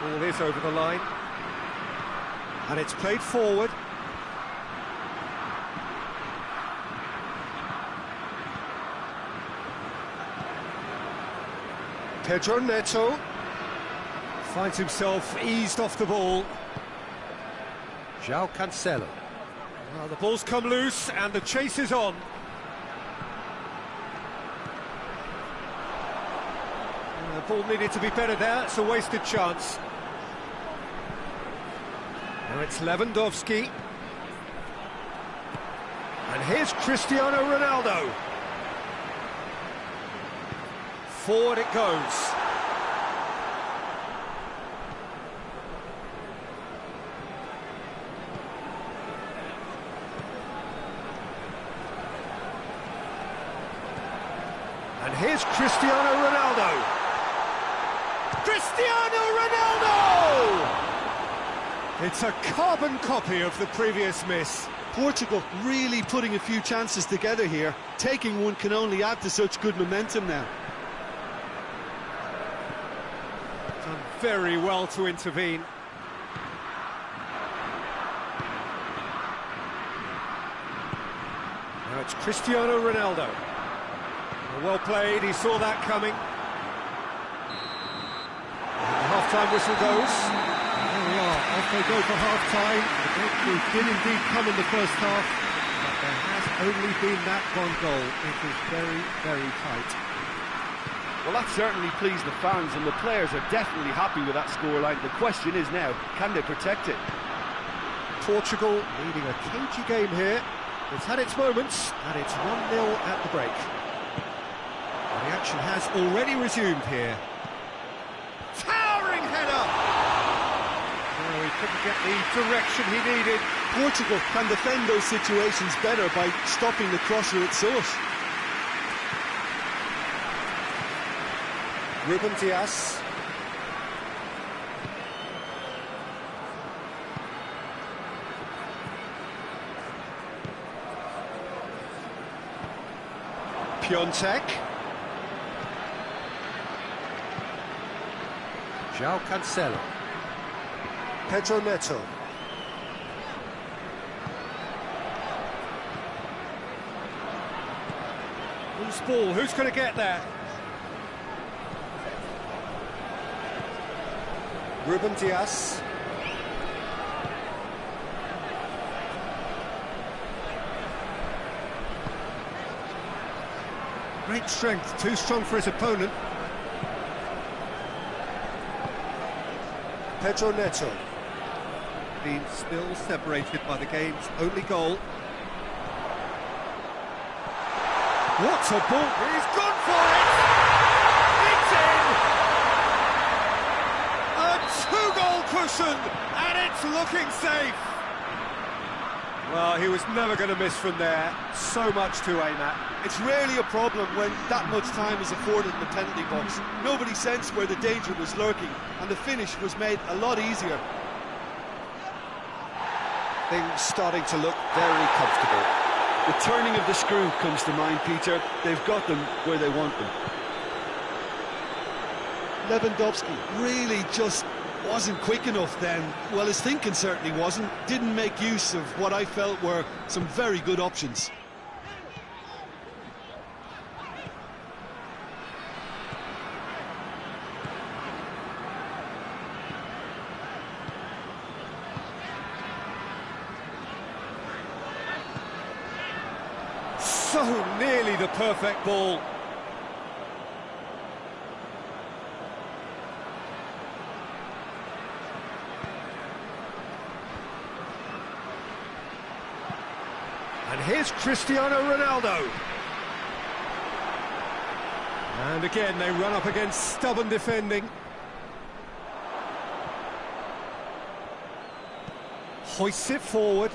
Ball is over the line. And it's played forward. Pedro Neto finds himself eased off the ball. João Cancelo. Well, the ball's come loose and the chase is on. The ball needed to be better there, it's a wasted chance. Now it's Lewandowski. And here's Cristiano Ronaldo. Forward it goes. And here's Cristiano Ronaldo. Cristiano Ronaldo! It's a carbon copy of the previous miss. Portugal really putting a few chances together here. Taking one can only add to such good momentum now. Done very well to intervene. Now it's Cristiano Ronaldo. Well played, he saw that coming. And the half-time whistle goes. There we are, off they go for half-time. The breakthrough did indeed come in the first half, but there has only been that one goal. It is very, very tight. Well, that certainly pleased the fans, and the players are definitely happy with that scoreline. The question is now, can they protect it? Portugal leading a cagey game here. It's had its moments, and it's 1-0 at the break. Well, the action has already resumed here. Towering header! Oh, he couldn't get the direction he needed. Portugal can defend those situations better by stopping the crosser at source. Ruben Dias. Piontek. João Cancelo. Pedro Neto. Loose ball, who's going to get there? Ruben Dias. Great strength, too strong for his opponent. Pedro Neto. Been still separated by the game's only goal. What a ball! He's gone for it! It's in! A two-goal cushion, and it's looking safe! Well, he was never going to miss from there. So much to aim at. It's rarely a problem when that much time is afforded in the penalty box. Nobody sensed where the danger was lurking, and the finish was made a lot easier. Things starting to look very comfortable. The turning of the screw comes to mind, Peter. They've got them where they want them. Lewandowski really just wasn't quick enough then. Well, his thinking certainly wasn't. Didn't make use of what I felt were some very good options. So nearly the perfect ball. And here's Cristiano Ronaldo. And again, they run up against stubborn defending. Hoists it forward.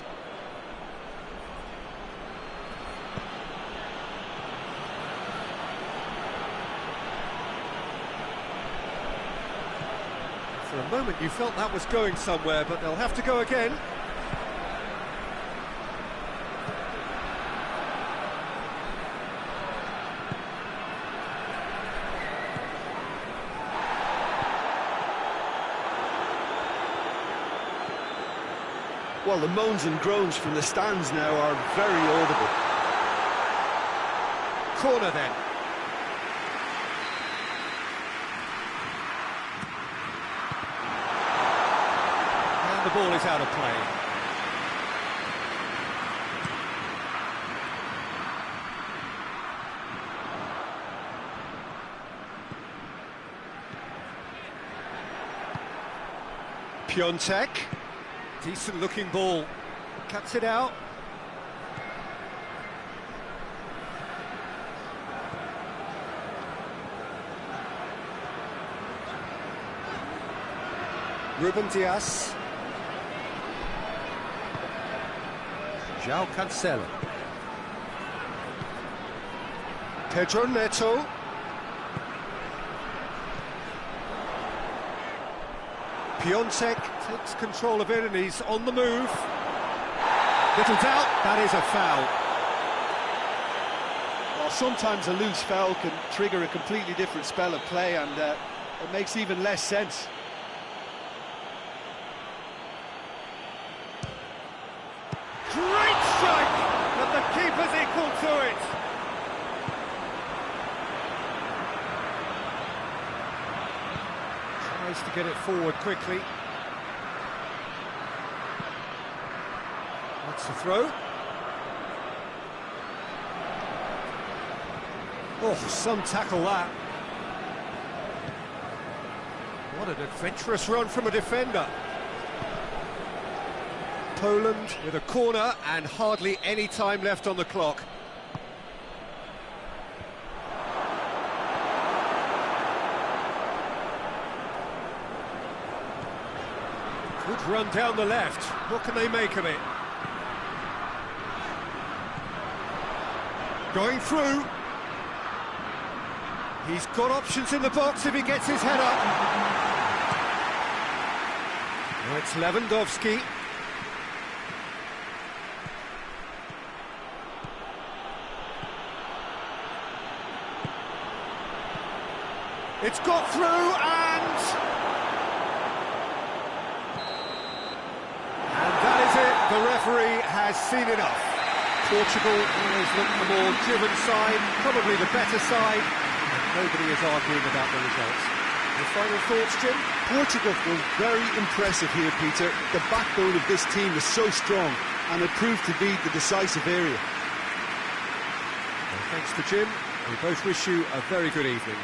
For a moment you felt that was going somewhere, but they'll have to go again. Well, the moans and groans from the stands now are very audible. Corner then. And the ball is out of play. Piontek. Decent looking ball. Cuts it out. Ruben Dias. João Cancelo. Pedro Neto. Piontek takes control of it and he's on the move. Little doubt, that is a foul. Well, sometimes a loose foul can trigger a completely different spell of play, and it makes even less sense. Great strike, but the keeper's equal to it. Tries to get it forward quickly. That's the throw. Oh, some tackle that. What an adventurous run from a defender. Poland with a corner and hardly any time left on the clock. Good run down the left. What can they make of it? Going through. He's got options in the box if he gets his head up. Now it's Lewandowski. It's got through and that is it. The referee has seen enough. Portugal always looked the more driven side, probably the better side, and nobody is arguing about the results. Your final thoughts, Jim? Portugal was very impressive here, Peter. The backbone of this team is so strong, and it proved to be the decisive area. Well, thanks to Jim. We both wish you a very good evening.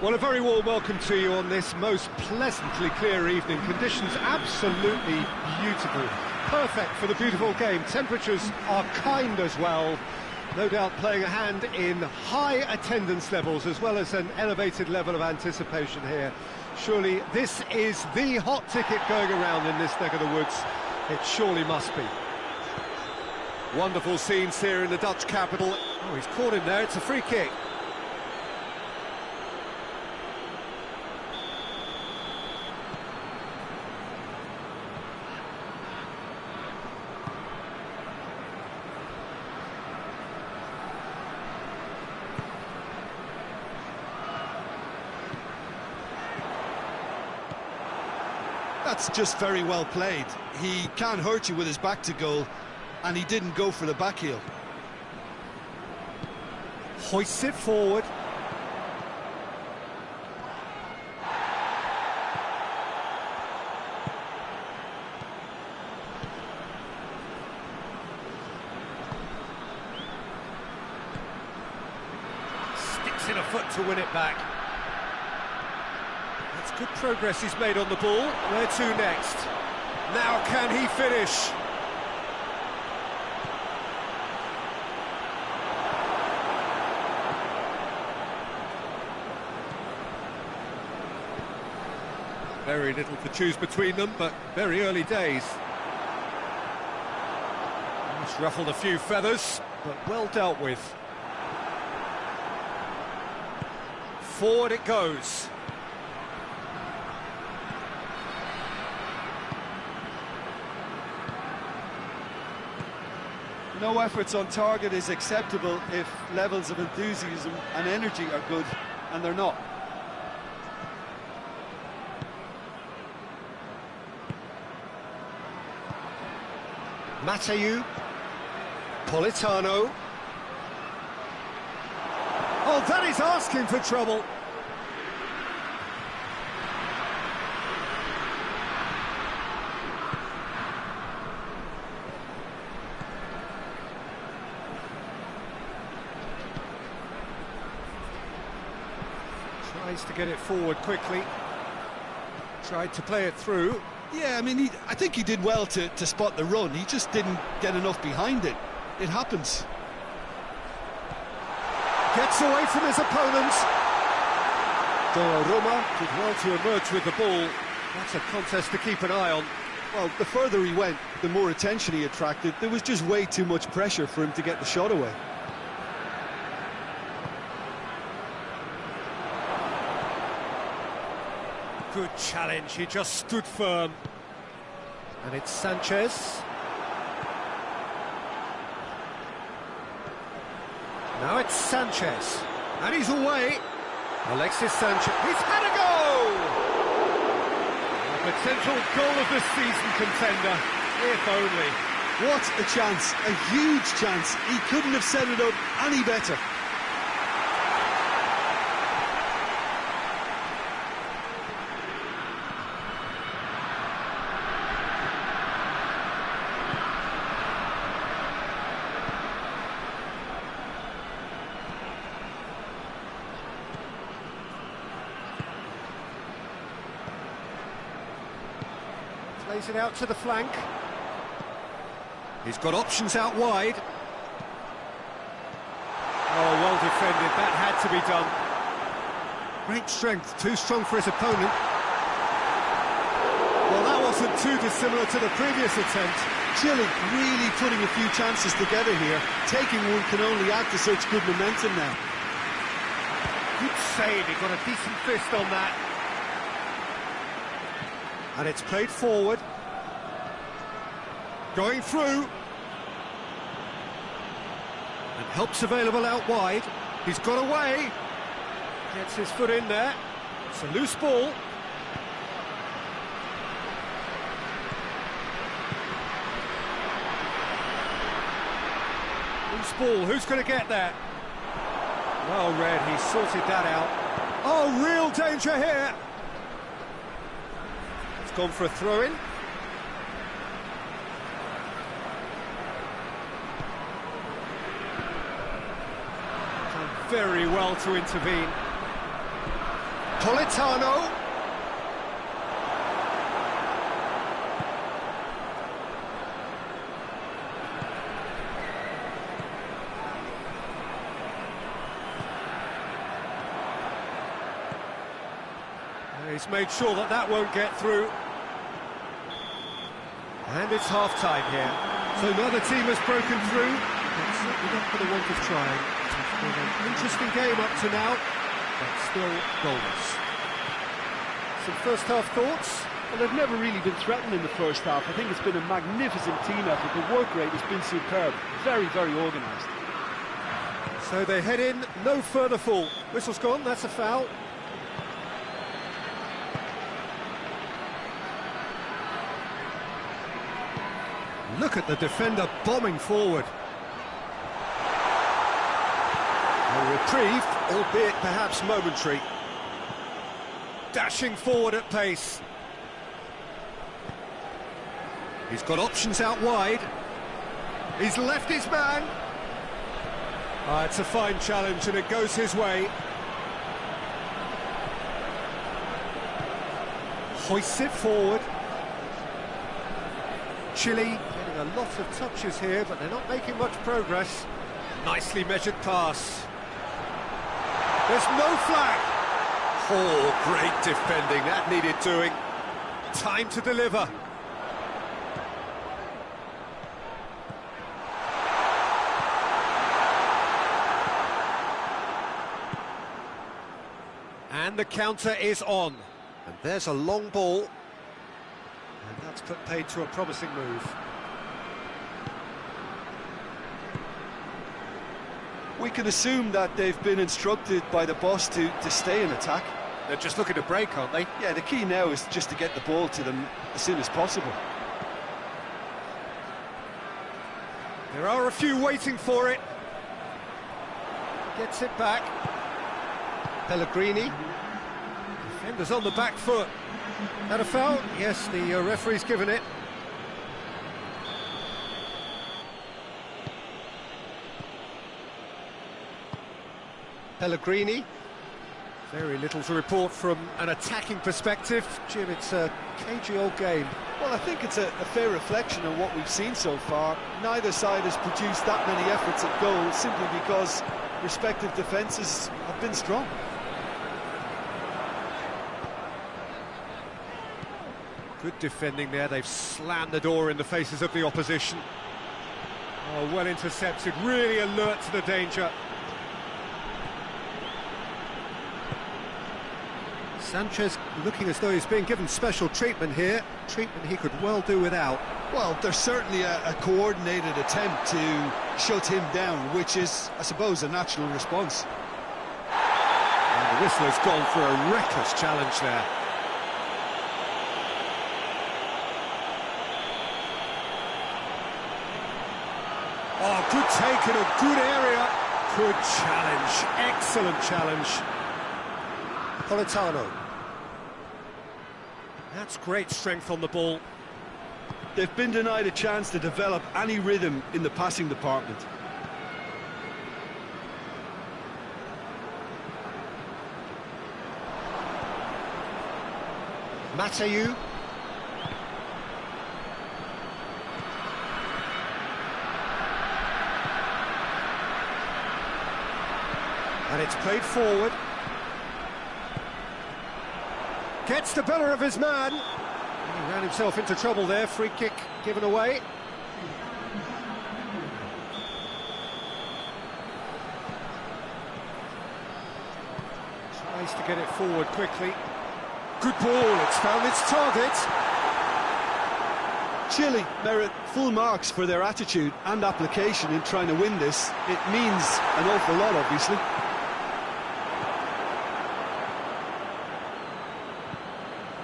Well, a very warm welcome to you on this most pleasantly clear evening. Conditions absolutely beautiful. Perfect for the beautiful game. Temperatures are kind as well. No doubt playing a hand in high attendance levels as well as an elevated level of anticipation here. Surely this is the hot ticket going around in this neck of the woods. It surely must be. Wonderful scenes here in the Dutch capital. Oh, he's caught him there. It's a free kick. That's just very well played. He can't hurt you with his back to goal, and he didn't go for the back heel. Hoists it forward. Sticks in a foot to win it back. That's good progress he's made on the ball. Where to next? Now can he finish? Very little to choose between them, but very early days. It's ruffled a few feathers, but well dealt with. Forward it goes. No efforts on target is acceptable if levels of enthusiasm and energy are good, and they're not. Mateu, Politano. Oh, that is asking for trouble. Tries to get it forward quickly. Tried to play it through. Yeah, I mean, I think he did well to spot the run. He just didn't get enough behind it. It happens. Gets away from his opponent. Donnarumma did well to emerge with the ball. That's a contest to keep an eye on. Well, the further he went, the more attention he attracted. There was just way too much pressure for him to get the shot away. Good challenge, he just stood firm. And it's Sanchez. Now it's Sanchez. And he's away. Alexis Sanchez. He's had a goal! A potential goal of the season contender, if only. What a chance, a huge chance. He couldn't have set it up any better. Plays it out to the flank. He's got options out wide. Oh, well defended. That had to be done. Great strength, too strong for his opponent. Well, that wasn't too dissimilar to the previous attempt. Chile really putting a few chances together here. Taking one can only add to such good momentum now. Good save, he got a decent fist on that. And it's played forward. Going through. And help's available out wide. He's got away. Gets his foot in there. It's a loose ball. Loose ball, who's going to get that? Well read, he sorted that out. Oh, real danger here. Gone for a throw-in. Done very well to intervene. Politano. He's made sure that that won't get through. And it's half-time here. So another team has broken through. It's certainly not for the want of trying. It's been an interesting game up to now, but still goalless. Some first-half thoughts? Well, they've never really been threatened in the first half. I think it's been a magnificent team effort. The work rate has been superb. Very, very organised. So they head in, no further fault. Whistle's gone, that's a foul. Look at the defender bombing forward. A reprieve, albeit perhaps momentary. Dashing forward at pace. He's got options out wide. He's left his man. It's a fine challenge and it goes his way. Hoists it forward. Chile getting a lot of touches here, but they're not making much progress. Nicely measured pass. There's no flag. Oh, great defending, that needed doing. Time to deliver. And the counter is on. And there's a long ball. And that's put paid to a promising move. We can assume that they've been instructed by the boss to stay in attack. They're just looking to break, aren't they? Yeah, the key now is just to get the ball to them as soon as possible. There are a few waiting for it. Gets it back. Pellegrini. Defenders on the back foot. That a foul? Yes, the referee's given it. Pellegrini. Very little to report from an attacking perspective. Jim, it's a cagey old game. Well, I think it's a fair reflection of what we've seen so far. Neither side has produced that many efforts at goal simply because respective defences have been strong. Good defending there. They've slammed the door in the faces of the opposition. Oh, well intercepted, really alert to the danger. Sanchez looking as though he's being given special treatment here. Treatment he could well do without. Well, there's certainly a coordinated attempt to shut him down, which is, I suppose, a natural response. And the whistle has gone for a reckless challenge there. Oh, good take in a good area. Good challenge, excellent challenge. Politano. That's great strength on the ball. They've been denied a chance to develop any rhythm in the passing department. Mateu. And it's played forward. Gets the better of his man. He ran himself into trouble there. Free kick given away. Tries to get it forward quickly. Good ball, it's found its target. Chile merit full marks for their attitude and application in trying to win this. It means an awful lot, obviously.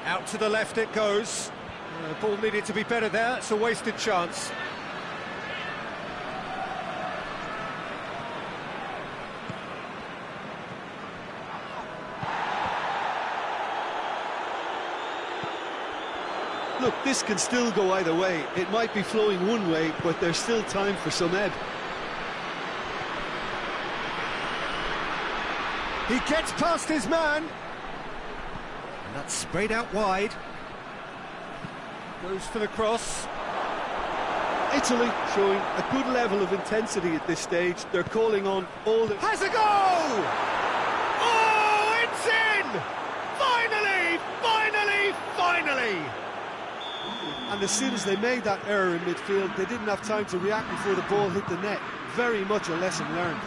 Out to the left it goes. The ball needed to be better there. It's a wasted chance. Look, this can still go either way. It might be flowing one way, but there's still time for some ebb. He gets past his man. And that's sprayed out wide. Goes for the cross. Italy showing a good level of intensity at this stage. They're calling on all the... Has a goal! Oh, it's in! Finally! Finally! Finally! And as soon as they made that error in midfield, they didn't have time to react before the ball hit the net. Very much a lesson learned.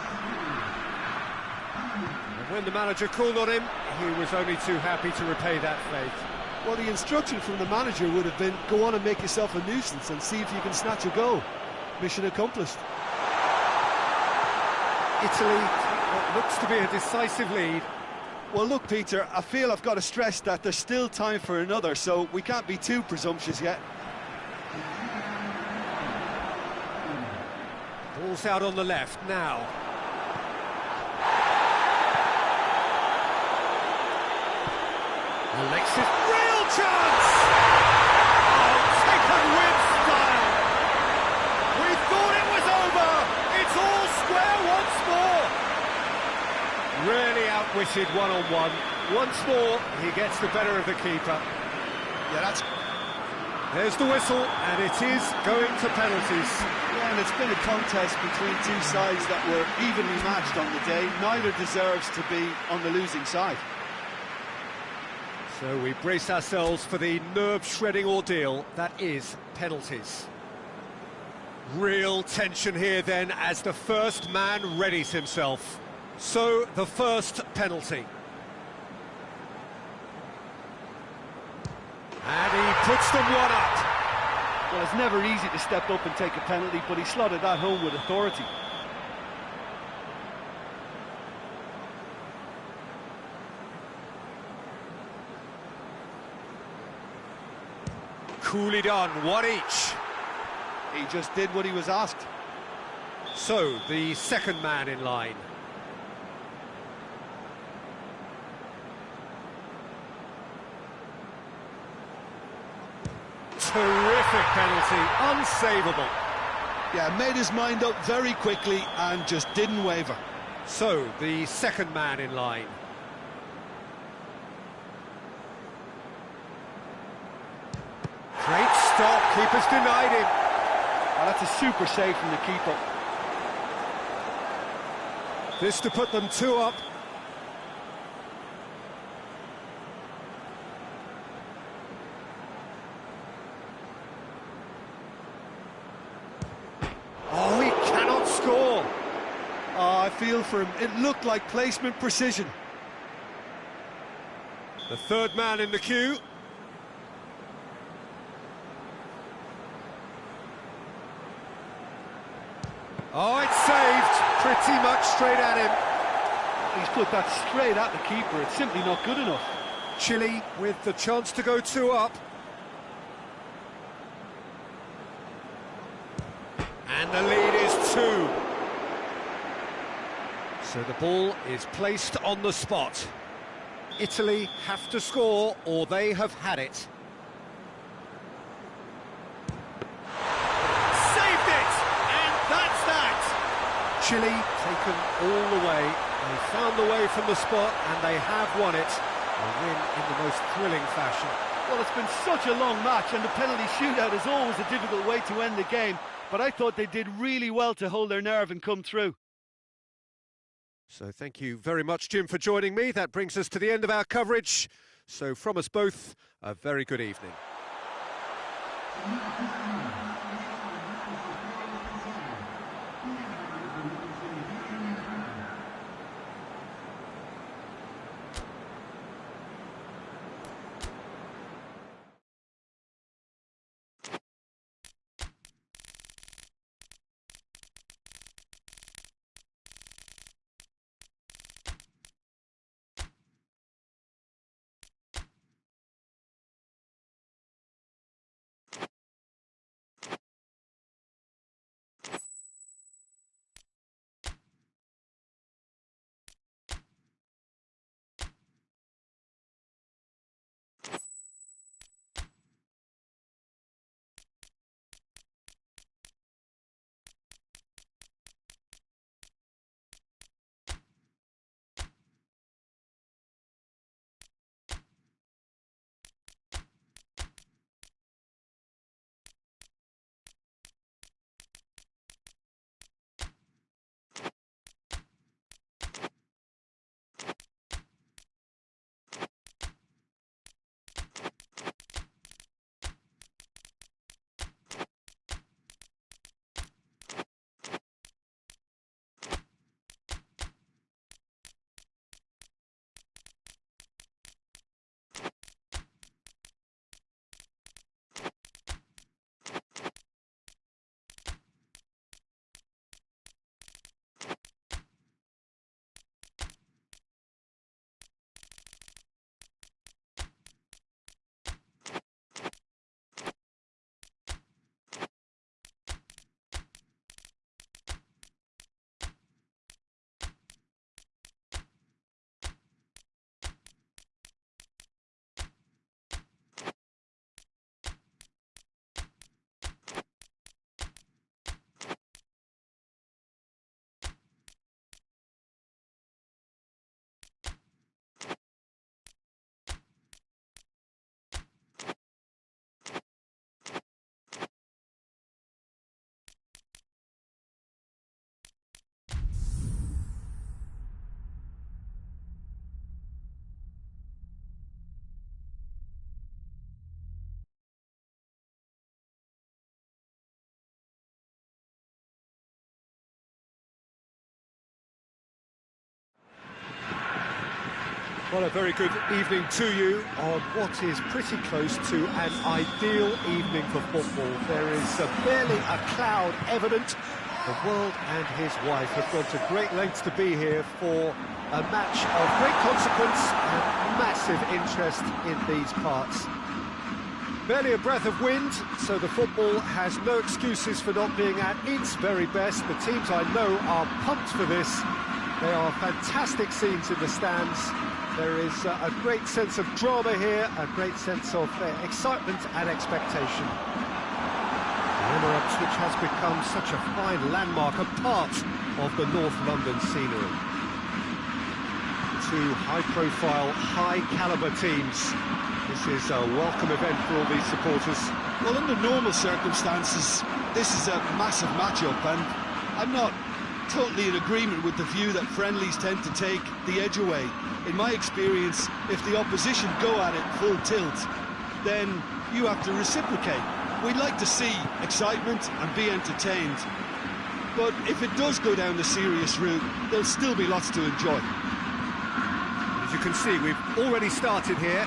And when the manager called on him, he was only too happy to repay that faith. Well, the instruction from the manager would have been, go on and make yourself a nuisance and see if you can snatch a goal. Mission accomplished. Italy, what looks to be a decisive lead. Well, look, Peter, I feel I've got to stress that there's still time for another, so we can't be too presumptuous yet. Ball's out on the left now. Alexis, real chance! Oh, taken with style! We thought it was over! It's all square once more! Really outwitted one-on-one. Once more, he gets the better of the keeper. Yeah, that's... There's the whistle, and it is going to penalties. Yeah, and it's been a contest between two sides that were evenly matched on the day. Neither deserves to be on the losing side. So we brace ourselves for the nerve-shredding ordeal that is penalties. Real tension here then as the first man readies himself. So the first penalty. And he puts them one up. Well, it's never easy to step up and take a penalty, but he slotted that home with authority. Coolly done, one each. He just did what he was asked. So, the second man in line. Terrific penalty, unsavable. Yeah, made his mind up very quickly and just didn't waver. So, the second man in line. Great stop, keeper's denied him. Oh, that's a super save from the keeper. This to put them two up. Oh, he cannot score. Oh, I feel for him. It looked like placement precision. The third man in the queue. Oh, it's saved, pretty much straight at him. He's put that straight at the keeper. It's simply not good enough. Chile with the chance to go two up. And the lead is two. So the ball is placed on the spot. Italy have to score or they have had it. Chile taken all the way. They found the way from the spot and they have won it. A win in the most thrilling fashion. Well, it's been such a long match and the penalty shootout is always a difficult way to end the game, but I thought they did really well to hold their nerve and come through. So thank you very much, Jim, for joining me. That brings us to the end of our coverage. So from us both, a very good evening. Well, a very good evening to you on what is pretty close to an ideal evening for football. There is barely a cloud evident. The world and his wife have gone to great lengths to be here for a match of great consequence and massive interest in these parts. Barely a breath of wind, so the football has no excuses for not being at its very best. The teams I know are pumped for this. They are fantastic scenes in the stands. There is a great sense of drama here, a great sense of excitement and expectation. The Emirates, which has become such a fine landmark, a part of the North London scenery. Two high-profile, high-caliber teams. This is a welcome event for all these supporters. Well, under normal circumstances, this is a massive match-up, and I'm not totally in agreement with the view that friendlies tend to take the edge away. In my experience, if the opposition go at it full tilt, then you have to reciprocate. We'd like to see excitement and be entertained, but if it does go down the serious route, there'll still be lots to enjoy. As you can see, we've already started here.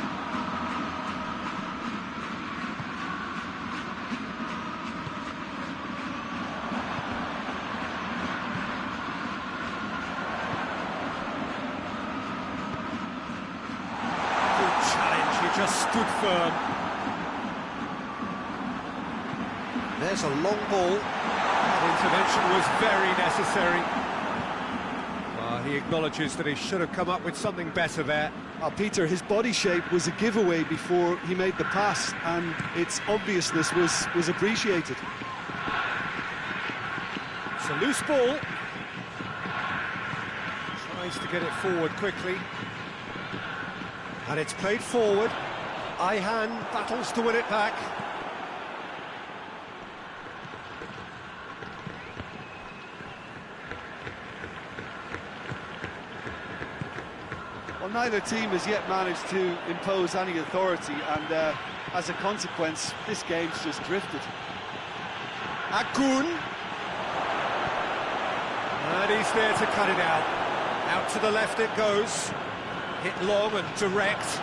Just stood firm. There's a long ball. That intervention was very necessary. Well, he acknowledges that he should have come up with something better there. Peter, his body shape was a giveaway before he made the pass, and its obviousness was appreciated. It's a loose ball. Tries to get it forward quickly. And it's played forward. Aeon battles to win it back. Well, neither team has yet managed to impose any authority, and as a consequence, this game's just drifted. Aeon. And he's there to cut it out. Out to the left it goes. Hit long and direct.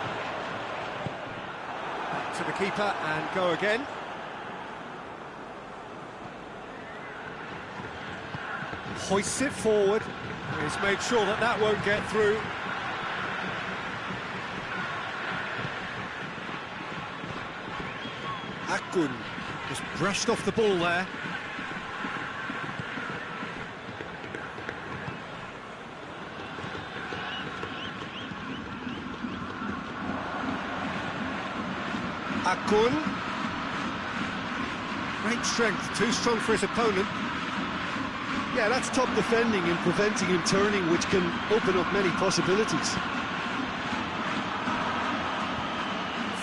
Back to the keeper and go again. Hoists it forward. He's made sure that that won't get through. Aeon just brushed off the ball there. Aeon. Great strength, too strong for his opponent. Yeah, that's top defending and preventing him turning, which can open up many possibilities.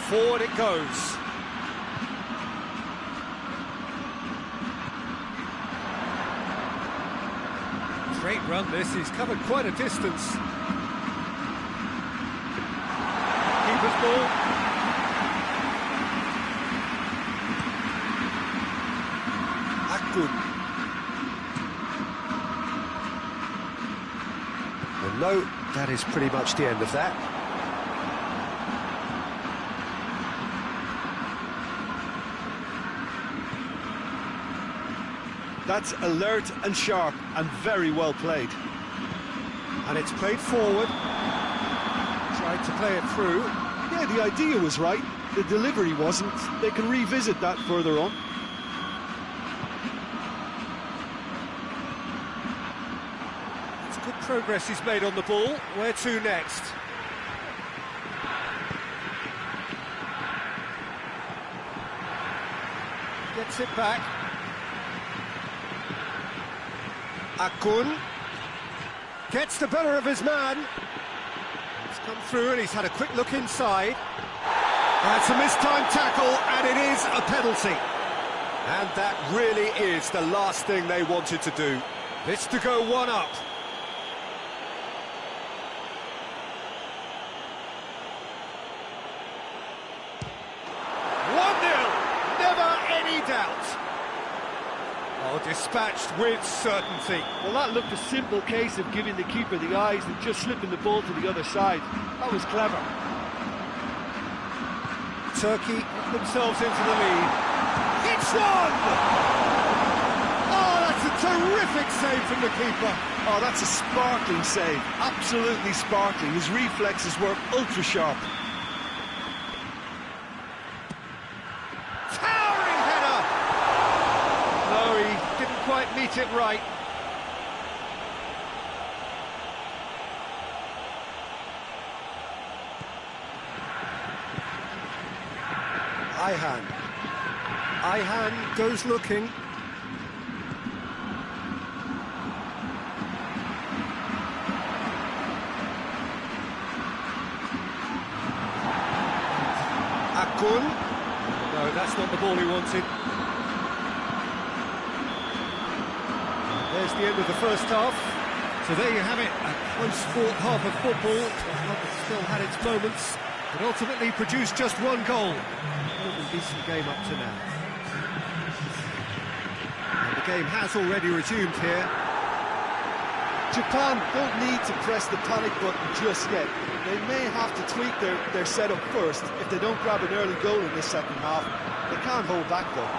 Forward it goes. Great run this, he's covered quite a distance. Keeper's ball. Aeon. Well, no, that is pretty much the end of that. That's alert and sharp and very well played. And it's played forward. Tried to play it through. Yeah, the idea was right, the delivery wasn't. They can revisit that further on. It's good progress he's made on the ball. Where to next? Gets it back. Aeon gets the better of his man. He's come through and he's had a quick look inside. That's a mistimed tackle and it is a penalty. And that really is the last thing they wanted to do. It's to go one up. Never any doubt. Oh, dispatched with certainty. Well, that looked a simple case of giving the keeper the eyes and just slipping the ball to the other side. That was clever. Turkey put themselves into the lead. It's one! Oh, that's a terrific save from the keeper. Oh, that's a sparkling save. Absolutely sparkling. His reflexes were ultra sharp. Towering header! No, he didn't quite meet it right. Aeon goes looking. Akun. No, that's not the ball he wanted. There's the end of the first half. So there you have it, a close-fought half of football. It's still had its moments, but ultimately produced just one goal. A decent game up to now. And the game has already resumed here. Japan don't need to press the panic button just yet. They may have to tweak their setup first if they don't grab an early goal in this second half. They can't hold back though.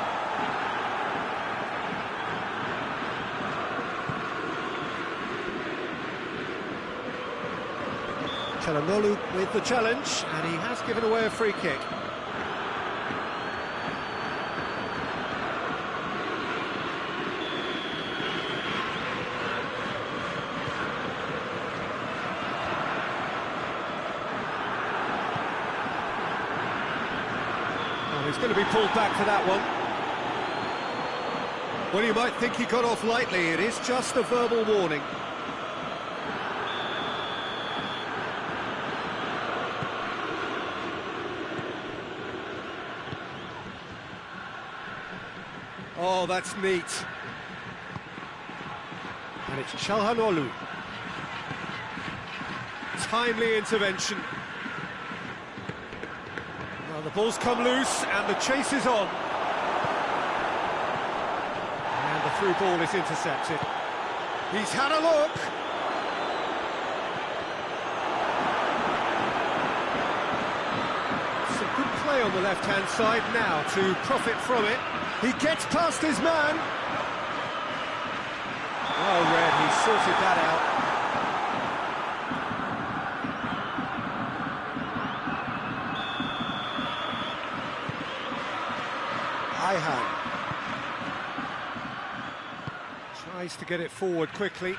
Çalhanoğlu with the challenge, and he has given away a free kick. He's going to be pulled back for that one. Well, you might think he got off lightly. It is just a verbal warning. Oh, that's neat. And it's Çalhanoğlu. Timely intervention. The ball's come loose and the chase is on. And the through ball is intercepted. He's had a look. Some good play on the left-hand side now to profit from it. He gets past his man. Oh, Red, he sorted that out. Aeon tries to get it forward quickly,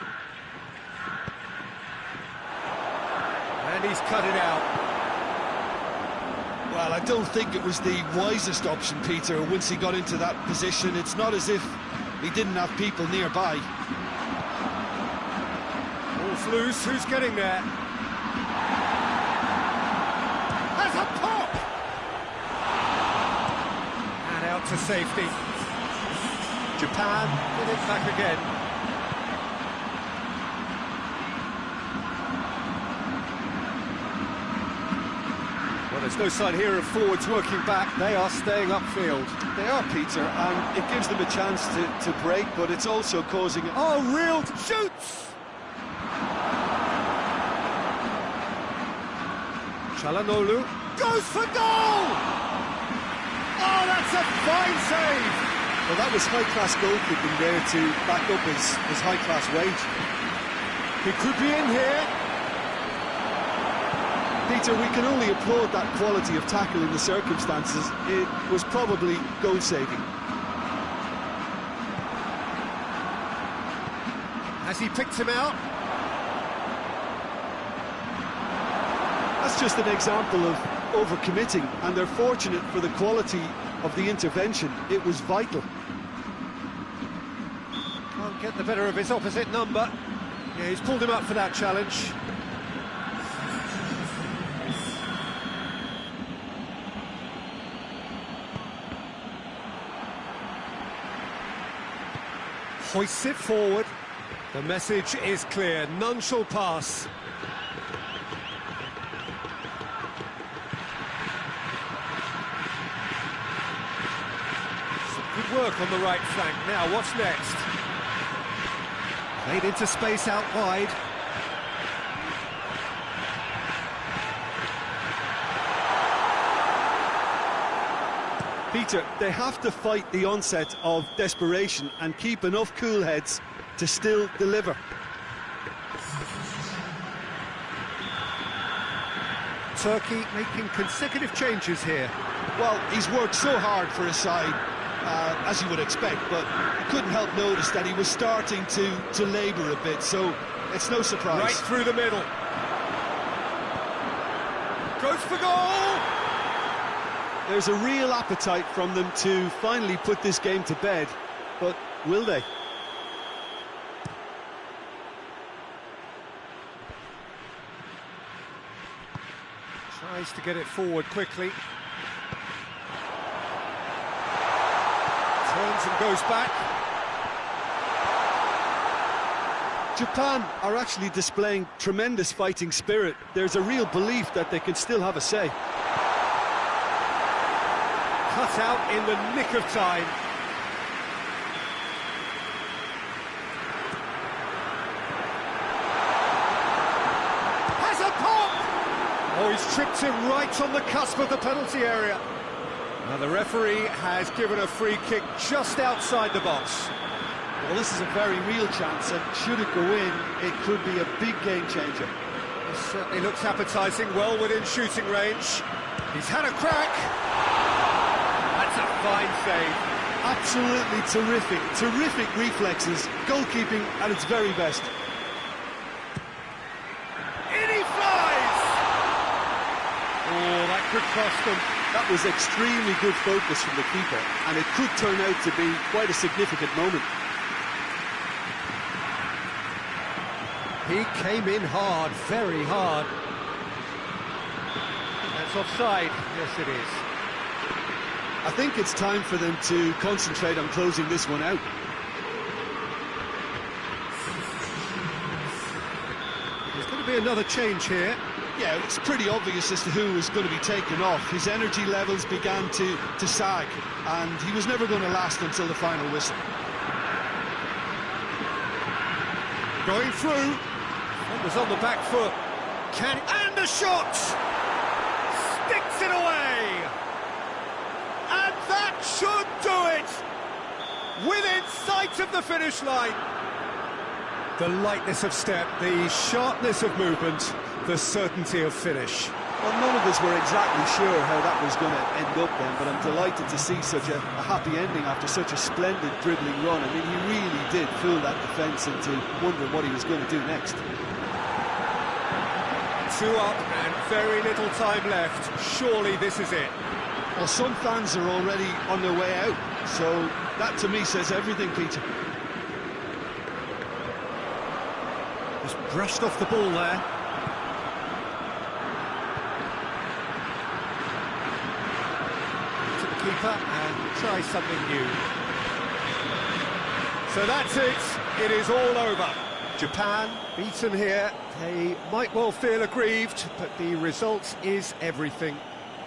and he's cut it out. Well, I don't think it was the wisest option, Peter, once he got into that position. It's not as if he didn't have people nearby. Ball's loose, who's getting there? Has a pop! To safety. Japan get it back again. Well, there's no sign here of forwards working back. They are staying upfield. They are, Peter, and it gives them a chance to break, but it's also causing... Oh, real shoots! Çalhanoğlu goes for goal! Oh, that's a fine save! Well, that was high-class goalkeeping there to back up his high-class wage. He could be in here. Peter, we can only applaud that quality of tackle in the circumstances. It was probably goal-saving. Has he picked him out? That's just an example of overcommitting, and they're fortunate for the quality of the intervention. It was vital. Can't get the better of his opposite number. Yeah, he's pulled him up for that challenge. Hoists it forward. The message is clear. None shall pass. Good work on the right flank. Now, what's next? Played into space out wide. Peter, they have to fight the onset of desperation and keep enough cool heads to still deliver. Turkey making consecutive changes here. Well, he's worked so hard for his side, as you would expect, but you couldn't help notice that he was starting to labour a bit, so it's no surprise. Right through the middle. Goes for goal! There's a real appetite from them to finally put this game to bed, but will they? Tries to get it forward quickly. Turns and goes back. Japan are actually displaying tremendous fighting spirit. There's a real belief that they can still have a say. Cut out in the nick of time. Has a pop! Oh, he's tripped him right on the cusp of the penalty area. Now the referee has given a free kick just outside the box. Well, this is a very real chance, and should it go in, it could be a big game changer. It certainly looks appetising, well within shooting range. He's had a crack. That's a fine save. Absolutely terrific, terrific reflexes, goalkeeping at its very best. In he flies! Oh, that could cost them. That was extremely good focus from the keeper, and it could turn out to be quite a significant moment. He came in hard, very hard. That's offside. Yes, it is. I think it's time for them to concentrate on closing this one out. There's going to be another change here. Yeah, it's pretty obvious as to who was going to be taken off. His energy levels began to sag, and he was never going to last until the final whistle. Going through. It was on the back foot. And the shot! Sticks it away! And that should do it! Within sight of the finish line. The lightness of step, the sharpness of movement, the certainty of finish. Well, none of us were exactly sure how that was going to end up then, but I'm delighted to see such a happy ending after such a splendid dribbling run. I mean, he really did fool that defence into wondering what he was going to do next. 2 up and very little time left. Surely this is it. Well, some fans are already on their way out, so that to me says everything, Peter. Just brushed off the ball there. To the keeper and try something new. So that's it. It is all over. Japan beaten here. They might well feel aggrieved, but the result is everything.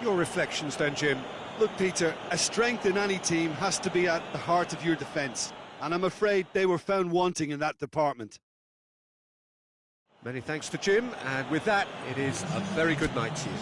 Your reflections then, Jim? Look, Peter, a strength in any team has to be at the heart of your defence, and I'm afraid they were found wanting in that department. Many thanks to Jim, and with that, it is a very good night to you.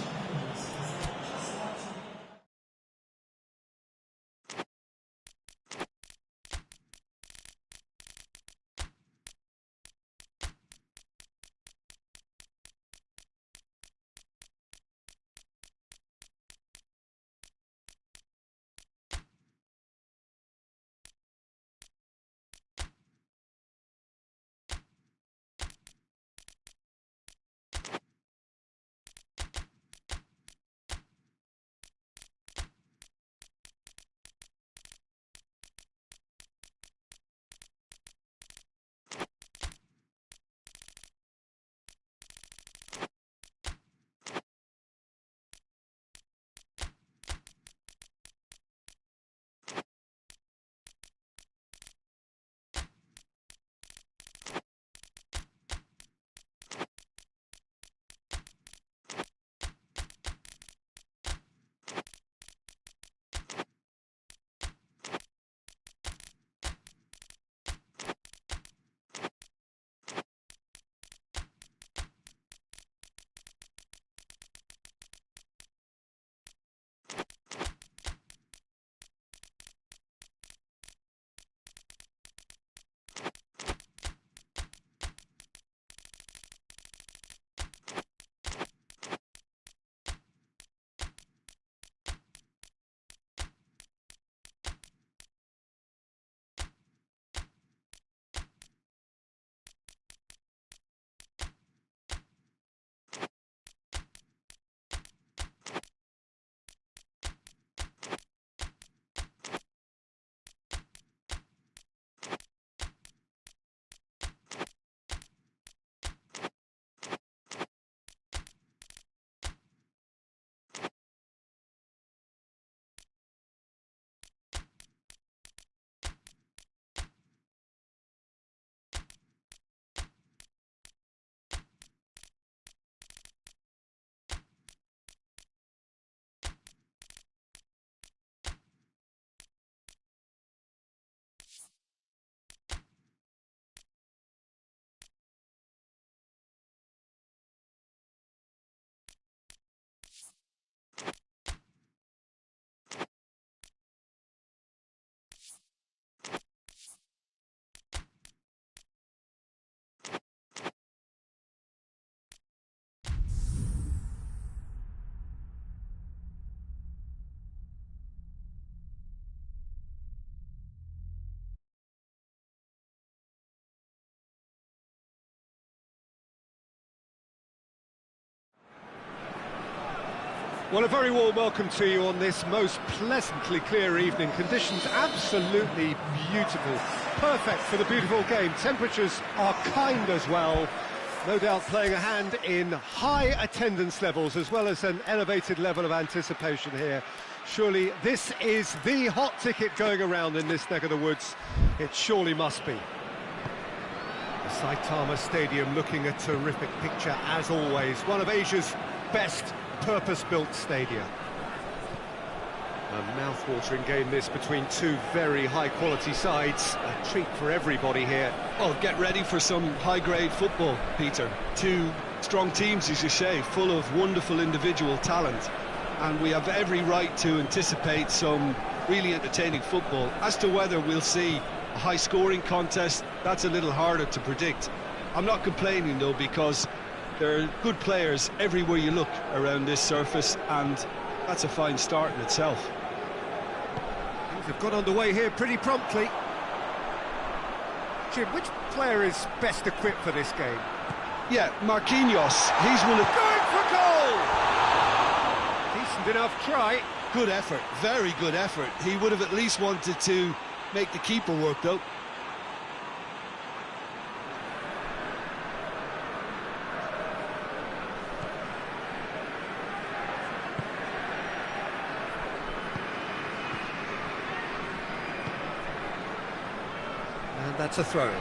Well, a very warm welcome to you on this most pleasantly clear evening. Conditions absolutely beautiful. Perfect for the beautiful game. Temperatures are kind as well. No doubt playing a hand in high attendance levels as well as an elevated level of anticipation here. Surely this is the hot ticket going around in this neck of the woods. It surely must be. The Saitama Stadium looking a terrific picture as always. One of Asia's best purpose-built stadia. A mouth-watering game this between two very high-quality sides. A treat for everybody here. Well, get ready for some high-grade football, Peter. Two strong teams, as you say, full of wonderful individual talent. And we have every right to anticipate some really entertaining football. As to whether we'll see a high-scoring contest, that's a little harder to predict. I'm not complaining, though, because there are good players everywhere you look around this surface, and that's a fine start in itself. Things have got underway here pretty promptly. Jim, which player is best equipped for this game? Yeah, Marquinhos, he's one of... Going for goal! Decent enough try. Good effort, very good effort. He would have at least wanted to make the keeper work, though. And that's a throw.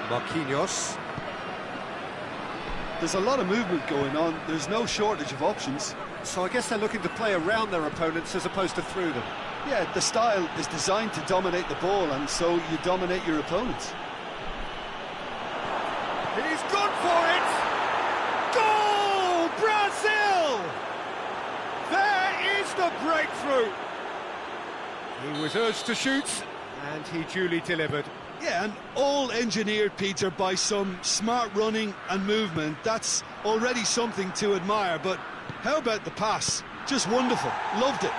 Marquinhos. There's a lot of movement going on. There's no shortage of options. So I guess they're looking to play around their opponents as opposed to through them. Yeah, the style is designed to dominate the ball, and so you dominate your opponents. He's gone for it! Goal! Brazil! There is the breakthrough! He was urged to shoot, and he duly delivered. Yeah, and all engineered, Peter, by some smart running and movement. That's already something to admire, but how about the pass? Just wonderful. Loved it.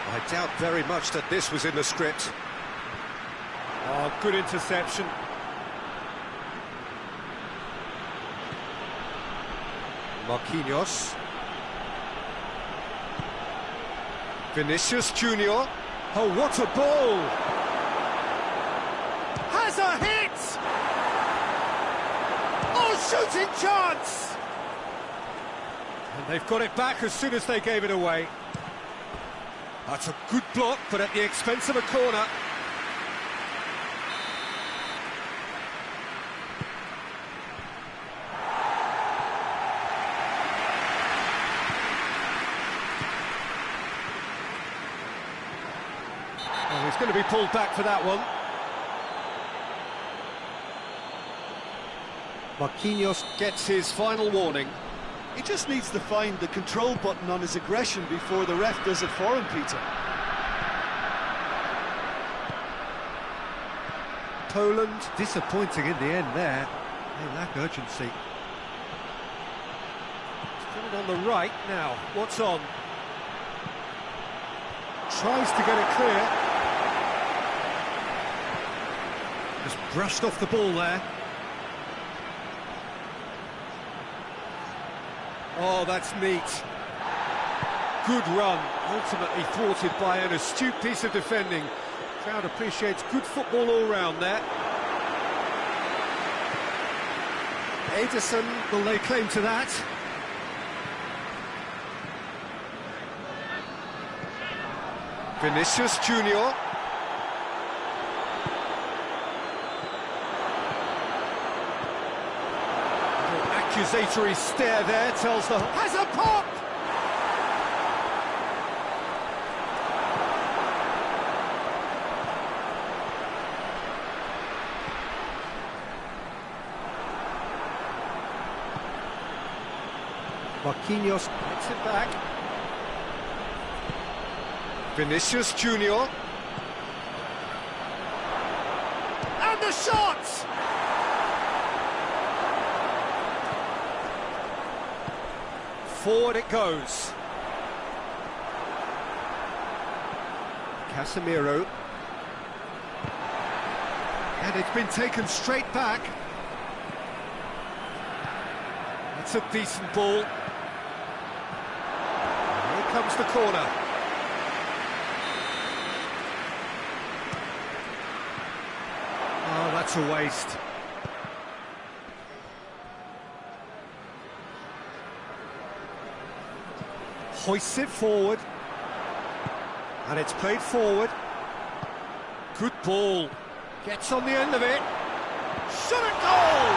I doubt very much that this was in the script. Oh, good interception. Marquinhos. Vinicius Junior. Oh, what a ball! Has a hit! Oh, shooting chance! And they've got it back as soon as they gave it away. That's a good block, but at the expense of a corner. Oh, he's going to be pulled back for that one. Marquinhos gets his final warning. He just needs to find the control button on his aggression before the ref does it for him, Peter. Poland disappointing in the end there. They lack urgency. It's on the right now. What's on? Tries to get it clear. Just brushed off the ball there. Oh, that's neat. Good run, ultimately thwarted by an astute piece of defending. Crowd appreciates good football all round there. Ederson will lay claim to that. Vinicius Junior. Accusatory stare there tells the... Has a pop! Marquinhos gets it back. Vinicius Junior. And the shot! Forward it goes. Casemiro. And it's been taken straight back. That's a decent ball. Here comes the corner. Oh, that's a waste. Hoists it forward. And it's played forward. Good ball. Gets on the end of it. Shot at goal!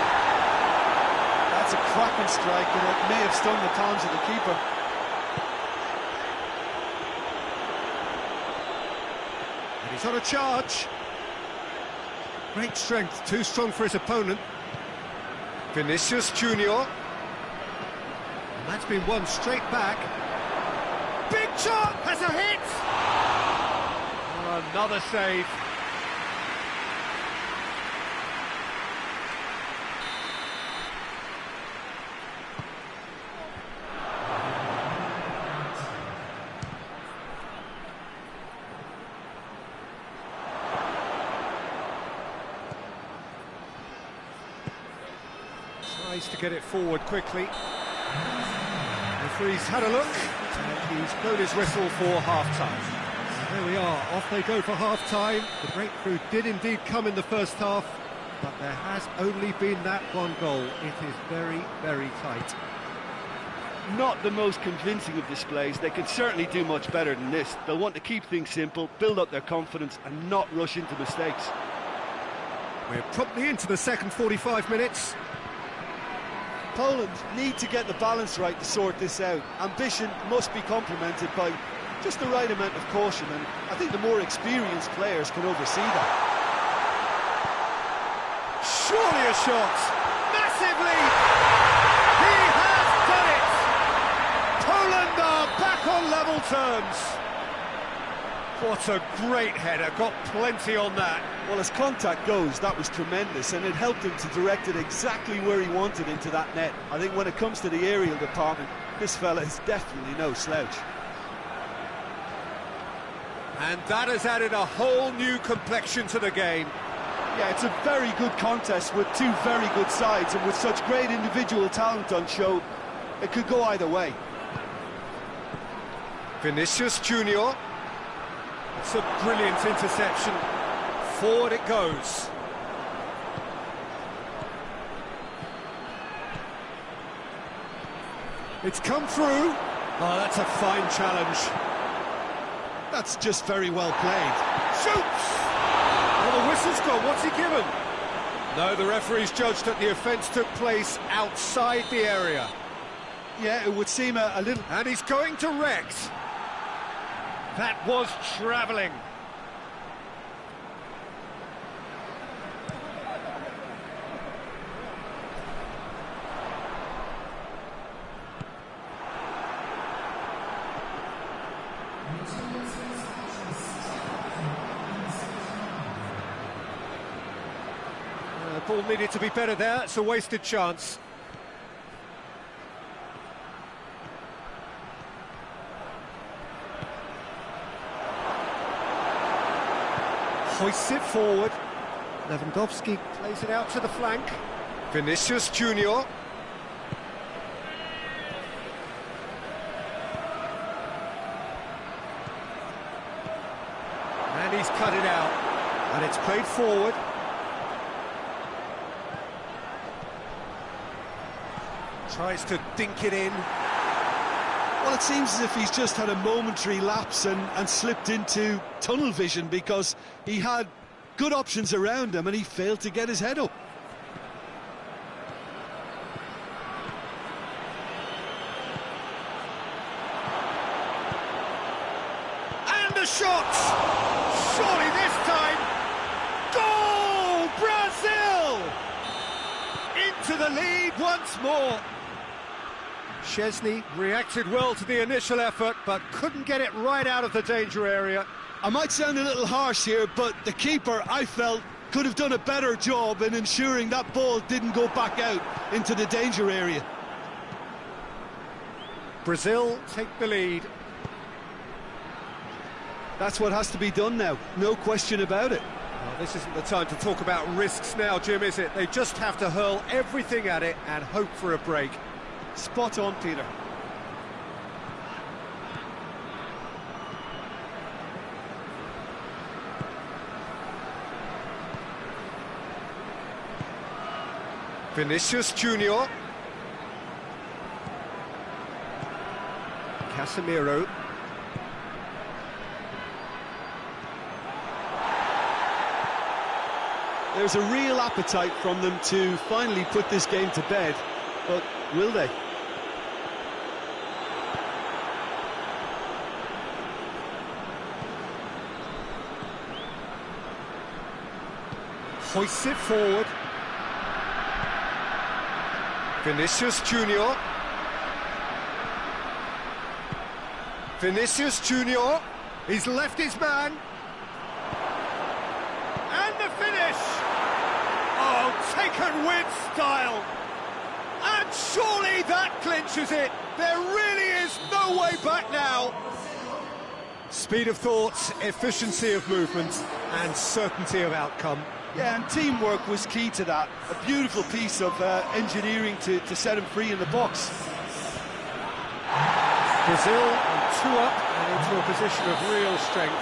That's a cracking strike, and it may have stung the palms of the keeper. And he's on a charge. Great strength, too strong for his opponent. Vinicius Junior. And that's been won straight back. Big shot! Has a hit! Oh, another save. Tries to get it forward quickly. The referee's had a look, and he's blown his whistle for half-time. There we are, off they go for half-time. The breakthrough did indeed come in the first half, but there has only been that one goal. It is very, very tight. Not the most convincing of displays. They can certainly do much better than this. They'll want to keep things simple, build up their confidence and not rush into mistakes. We're promptly into the second 45 minutes. Poland need to get the balance right to sort this out. Ambition must be complemented by just the right amount of caution, and I think the more experienced players can oversee that. Surely a shot! Massive lead! He has done it! Poland are back on level terms. What a great header, got plenty on that. Well, as contact goes, that was tremendous, and it helped him to direct it exactly where he wanted into that net. I think when it comes to the aerial department, this fella is definitely no slouch. And that has added a whole new complexion to the game. Yeah, it's a very good contest with two very good sides, and with such great individual talent on show, it could go either way. Vinicius Junior. It's a brilliant interception. Forward it goes. It's come through. Oh, that's a fine challenge. That's just very well played. Shoots! Well, the whistle's gone. What's he given? No, the referee's judged that the offence took place outside the area. Yeah, it would seem a little... And he's going direct. That was travelling. The ball needed to be better there. It's a wasted chance. Hoists it forward. Lewandowski plays it out to the flank. Vinicius Junior. And he's cut it out. And it's played forward. Tries to dink it in. Well, it seems as if he's just had a momentary lapse and slipped into tunnel vision, because he had good options around him and he failed to get his head up. And a shot! Surely this time! Goal! Brazil! Into the lead once more. Szczesny reacted well to the initial effort, but couldn't get it right out of the danger area. I might sound a little harsh here, but the keeper, I felt, could have done a better job in ensuring that ball didn't go back out into the danger area. Brazil take the lead. That's what has to be done now, no question about it. Well, this isn't the time to talk about risks now, Jim, is it? They just have to hurl everything at it and hope for a break. Spot on, Peter. Vinicius Junior. Casemiro. There's a real appetite from them to finally put this game to bed, but will they? Hoists it forward. Vinicius Junior. Vinicius Junior. He's left his man. And the finish! Oh, taken with style. And surely that clinches it. There really is no way back now. Speed of thought, efficiency of movement, and certainty of outcome. Yeah, and teamwork was key to that. A beautiful piece of engineering to set him free in the box. Brazil on 2 up and into a position of real strength.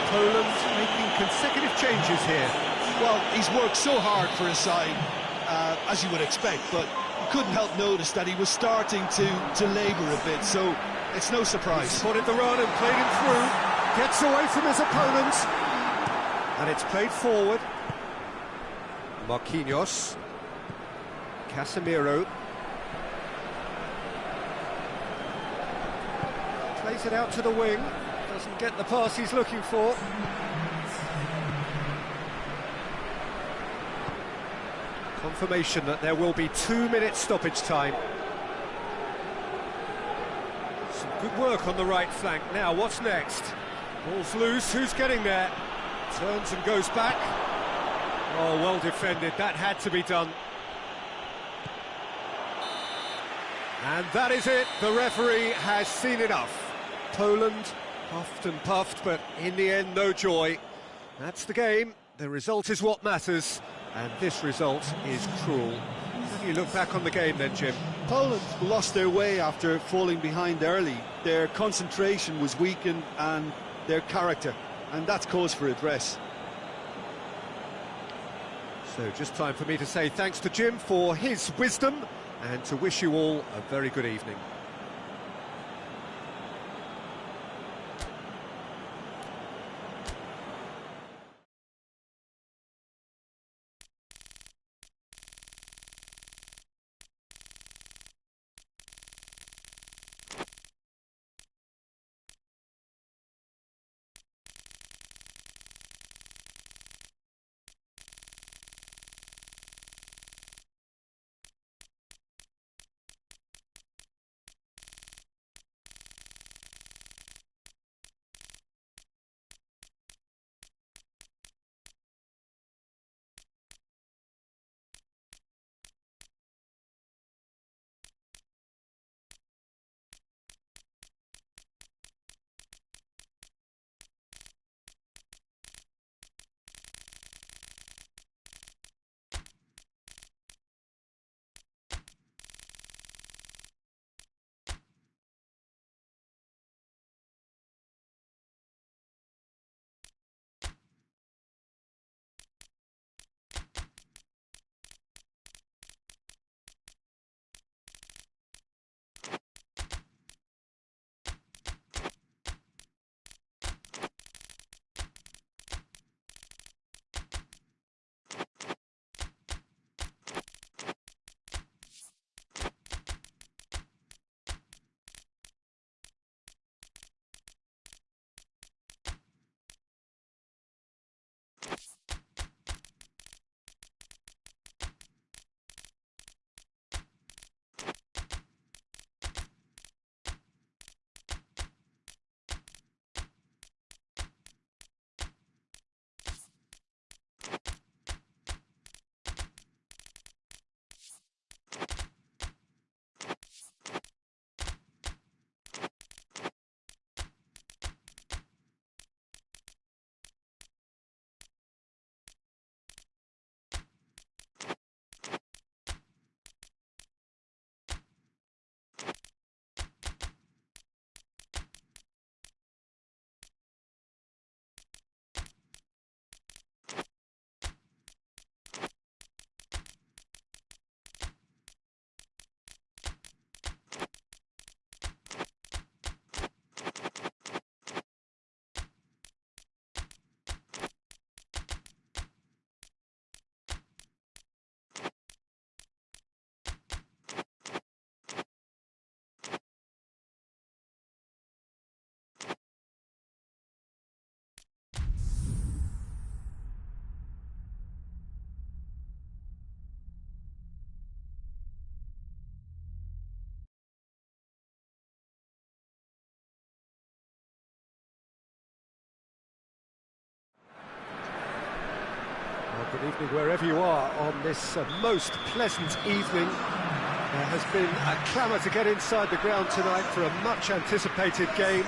Poland making consecutive changes here. Well, he's worked so hard for his side, as you would expect, but you couldn't help notice that he was starting to labour a bit, so it's no surprise. He's spotted the run and played him through. Gets away from his opponent. And it's played forward. Marquinhos. Casemiro. Plays it out to the wing. Doesn't get the pass he's looking for. Confirmation that there will be 2-minute stoppage time. Some good work on the right flank. Now, what's next? Ball's loose, who's getting there? Turns and goes back. Oh, well defended, that had to be done. And that is it, the referee has seen enough. Poland puffed and puffed, but in the end, no joy. That's the game, the result is what matters, and this result is cruel. How do you look back on the game then, Jim? Poland lost their way after falling behind early. Their concentration was weakened and their character, and that's cause for address. So just time for me to say thanks to Jim for his wisdom and to wish you all a very good evening. Wherever you are on this most pleasant evening, there has been a clamour to get inside the ground tonight for a much-anticipated game.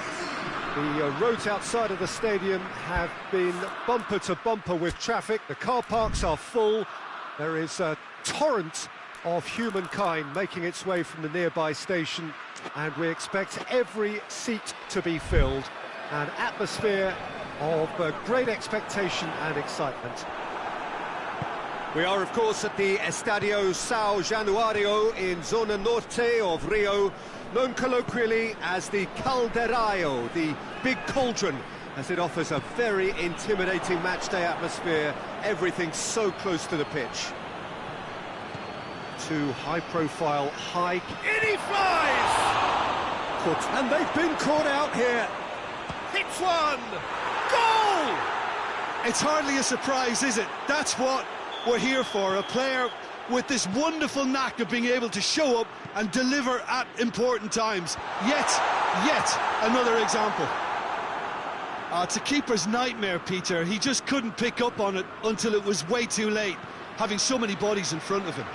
The roads outside of the stadium have been bumper to bumper with traffic. The car parks are full. There is a torrent of humankind making its way from the nearby station, and we expect every seat to be filled. An atmosphere of great expectation and excitement. We are, of course, at the Estadio São Januário in Zona Norte of Rio, known colloquially as the Caldeirão, the big cauldron, as it offers a very intimidating matchday atmosphere, everything so close to the pitch. Two high-profile, in he flies! And they've been caught out here. Hits one! Goal! It's hardly a surprise, is it? That's what we're here for, a player with this wonderful knack of being able to show up and deliver at important times. Yet another example. It's a keeper's nightmare, Peter. He just couldn't pick up on it until it was way too late, having so many bodies in front of him.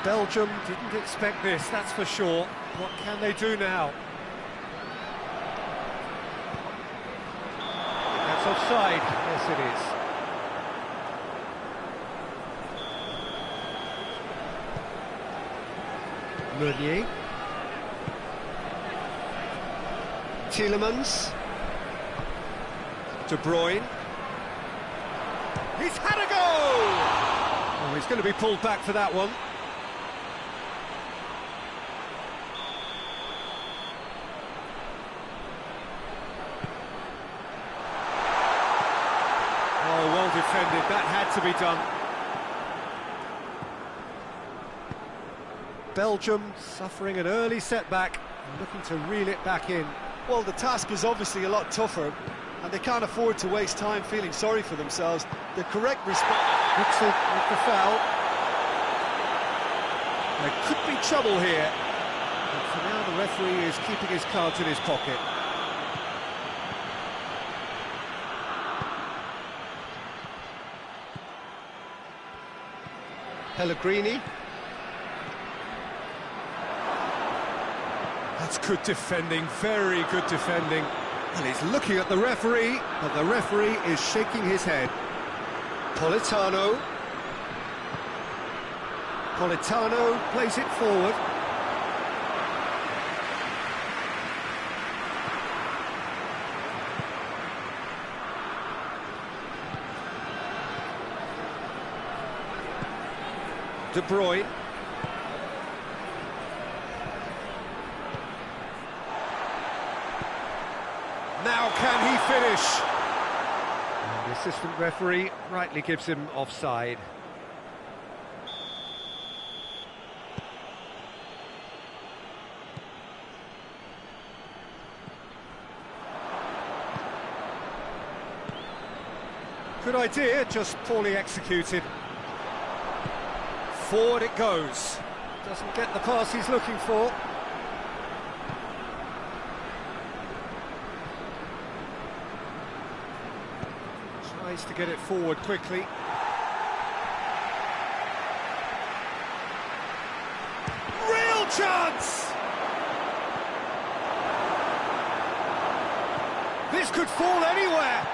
Belgium didn't expect this, that's for sure. What can they do now? That's offside. Yes, it is. Meunier. Tielemans. De Bruyne. He's had a go! Oh, he's going to be pulled back for that one. Oh, well defended. That had to be done. Belgium suffering an early setback and looking to reel it back in. Well, the task is obviously a lot tougher, and they can't afford to waste time feeling sorry for themselves. The correct response... Wixel with the foul. There could be trouble here. But for now, the referee is keeping his cards in his pocket. Pellegrini. That's good defending, very good defending. Well, he's looking at the referee, but the referee is shaking his head. Politano. Politano plays it forward. De Bruyne. Now can he finish? And the assistant referee rightly gives him offside. Good idea, just poorly executed. Forward it goes. Doesn't get the pass he's looking for. Tries to get it forward quickly. Real chance! This could fall anywhere.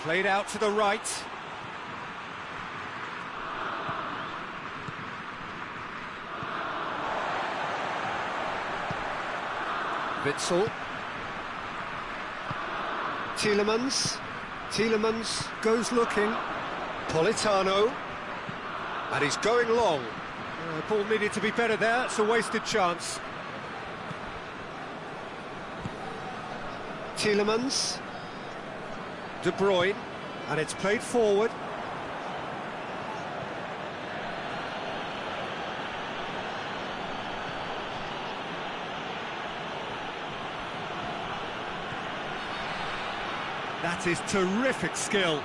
Played out to the right. Witsel. Tielemans. Tielemans goes looking. Politano. And he's going long. Ball needed to be better there. It's a wasted chance. Tielemans. De Bruyne, and it's played forward. That is terrific skill.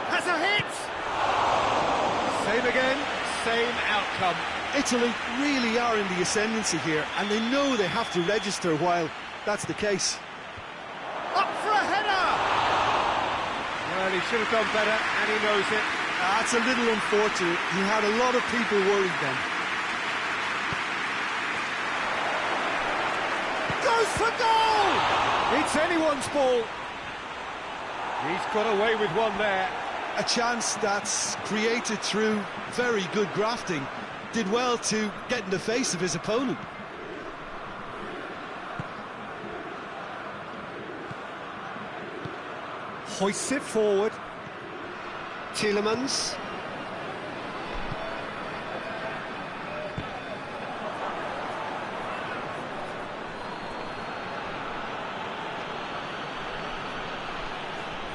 Has a hit! Same again, same outcome. Italy really are in the ascendancy here, and they know they have to register while that's the case. Up for a header! Well, he should have done better, and he knows it. That's a little unfortunate. He had a lot of people worried then. Goes for goal! It's anyone's ball. He's got away with one there. A chance that's created through very good grafting. Did well to get in the face of his opponent. Hoists it forward. Tielemans.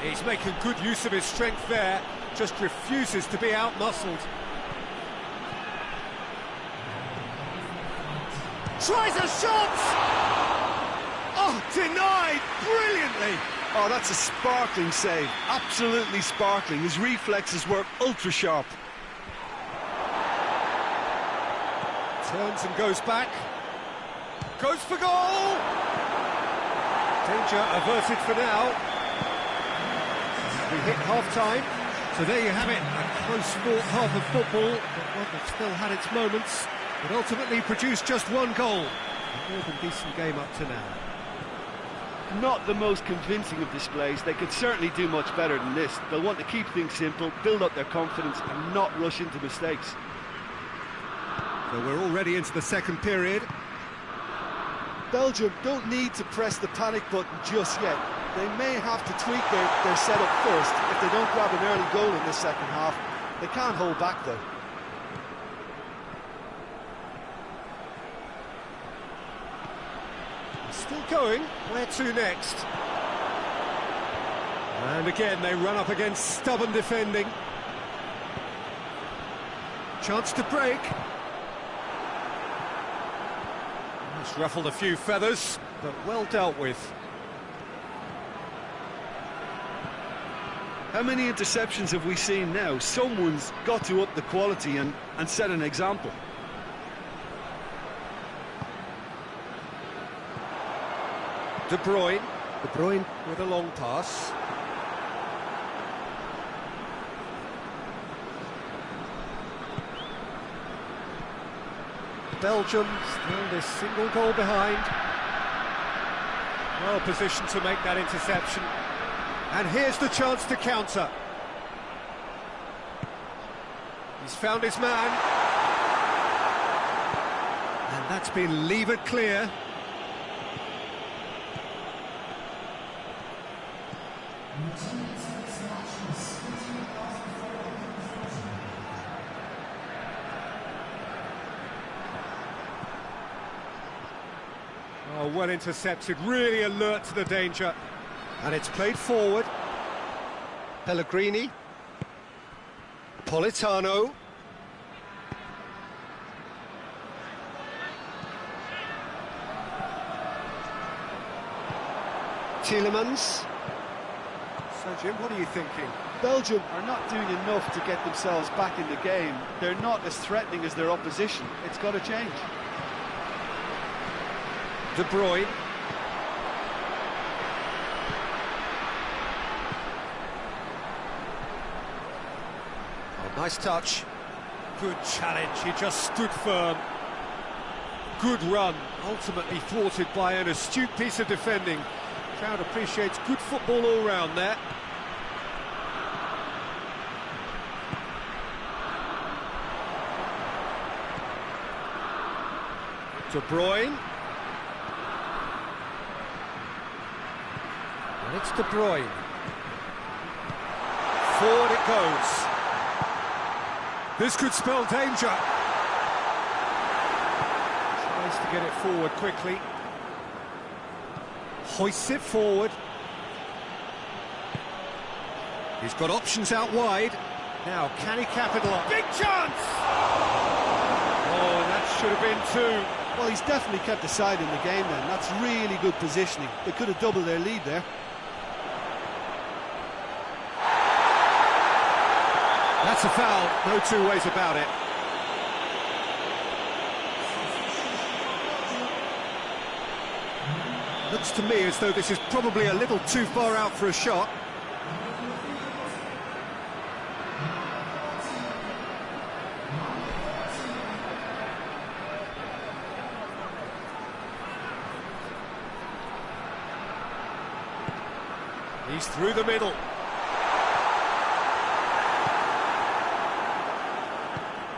He's making good use of his strength there, just refuses to be out-muscled. Tries a shot! Oh, denied brilliantly! Oh, that's a sparkling save, absolutely sparkling. His reflexes were ultra-sharp. Turns and goes back. Goes for goal! Danger averted for now. We hit half-time. So there you have it, a close-fought half of football, but one that still had its moments, but ultimately produced just one goal. A more than decent game up to now. Not the most convincing of displays. They could certainly do much better than this. They'll want to keep things simple, build up their confidence and not rush into mistakes. So we're already into the second period. Belgium don't need to press the panic button just yet. They may have to tweak their setup first if they don't grab an early goal in this second half. They can't hold back though. Still going, where to next? And again they run up against stubborn defending. Chance to break. It's ruffled a few feathers, but well dealt with. How many interceptions have we seen now? Someone's got to up the quality and set an example. De Bruyne with a long pass. Belgium still this single goal behind. Well positioned to make that interception. And here's the chance to counter. He's found his man. And that's been levered clear. Oh, well intercepted, really alert to the danger. And it's played forward. Pellegrini. Politano. Tielemans. So, Jim, what are you thinking? Belgium are not doing enough to get themselves back in the game. They're not as threatening as their opposition. It's got to change. De Bruyne. Oh, nice touch. Good challenge, he just stood firm. Good run, ultimately thwarted by an astute piece of defending. Crowd appreciates good football all round there. De Bruyne. And it's De Bruyne. Forward it goes. This could spell danger. Tries to get it forward quickly. Hoists it forward. He's got options out wide. Now, can he capitalise? Big chance! Oh, that should have been two. Well, he's definitely kept the side in the game then. That's really good positioning. They could have doubled their lead there. That's a foul, no two ways about it. Looks to me as though this is probably a little too far out for a shot. He's through the middle.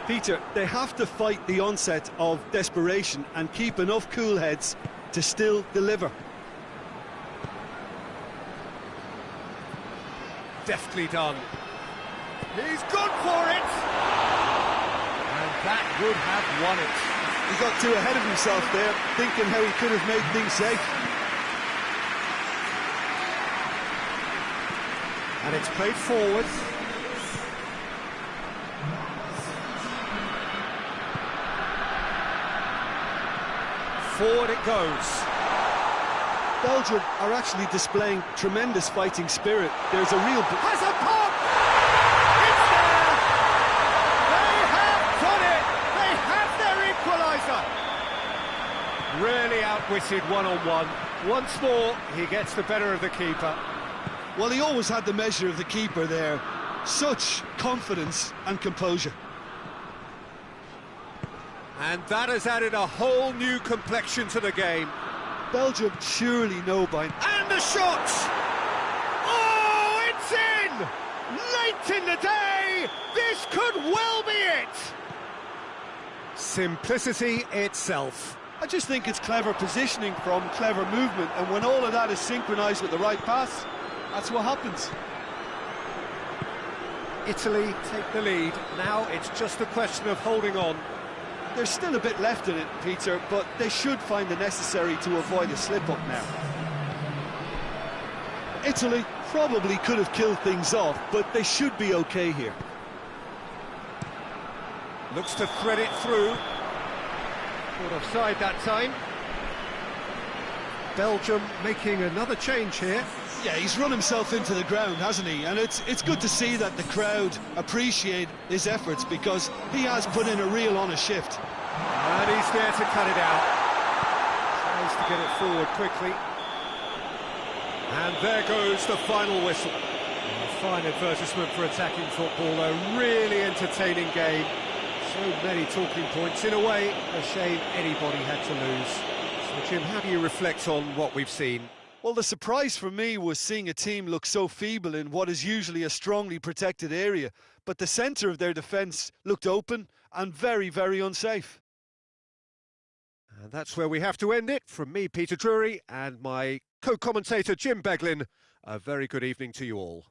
Peter, they have to fight the onset of desperation and keep enough cool heads to still deliver. Deftly done. He's gone for it! And that would have won it. He got too ahead of himself there, thinking how he could have made things safe. And it's played forward. Forward it goes. Belgium are actually displaying tremendous fighting spirit. There's a real... Has a pop! It's there! They have got it! They have their equaliser! Really outwitted one-on-one. Once more, he gets the better of the keeper. Well, he always had the measure of the keeper there. Such confidence and composure. And that has added a whole new complexion to the game. Belgium surely know by... And the shot! Oh, it's in! Late in the day, this could well be it! Simplicity itself. I just think it's clever positioning from clever movement, and when all of that is synchronised with the right pass, that's what happens. Italy take the lead. Now it's just a question of holding on. There's still a bit left in it, Peter, but they should find the necessary to avoid a slip-up now. Italy probably could have killed things off, but they should be okay here. Looks to thread it through. Caught offside that time. Belgium making another change here. Yeah, he's run himself into the ground, hasn't he? And it's good to see that the crowd appreciate his efforts, because he has put in a real honest shift. And he's there to cut it out. Tries to get it forward quickly. And there goes the final whistle. A fine advertisement for attacking football, a really entertaining game. So many talking points. In a way, a shame anybody had to lose. So, Jim, how do you reflect on what we've seen? Well, the surprise for me was seeing a team look so feeble in what is usually a strongly protected area, but the centre of their defence looked open and very, very unsafe. And that's where we have to end it. From me, Peter Drury, and my co-commentator, Jim Beglin, a very good evening to you all.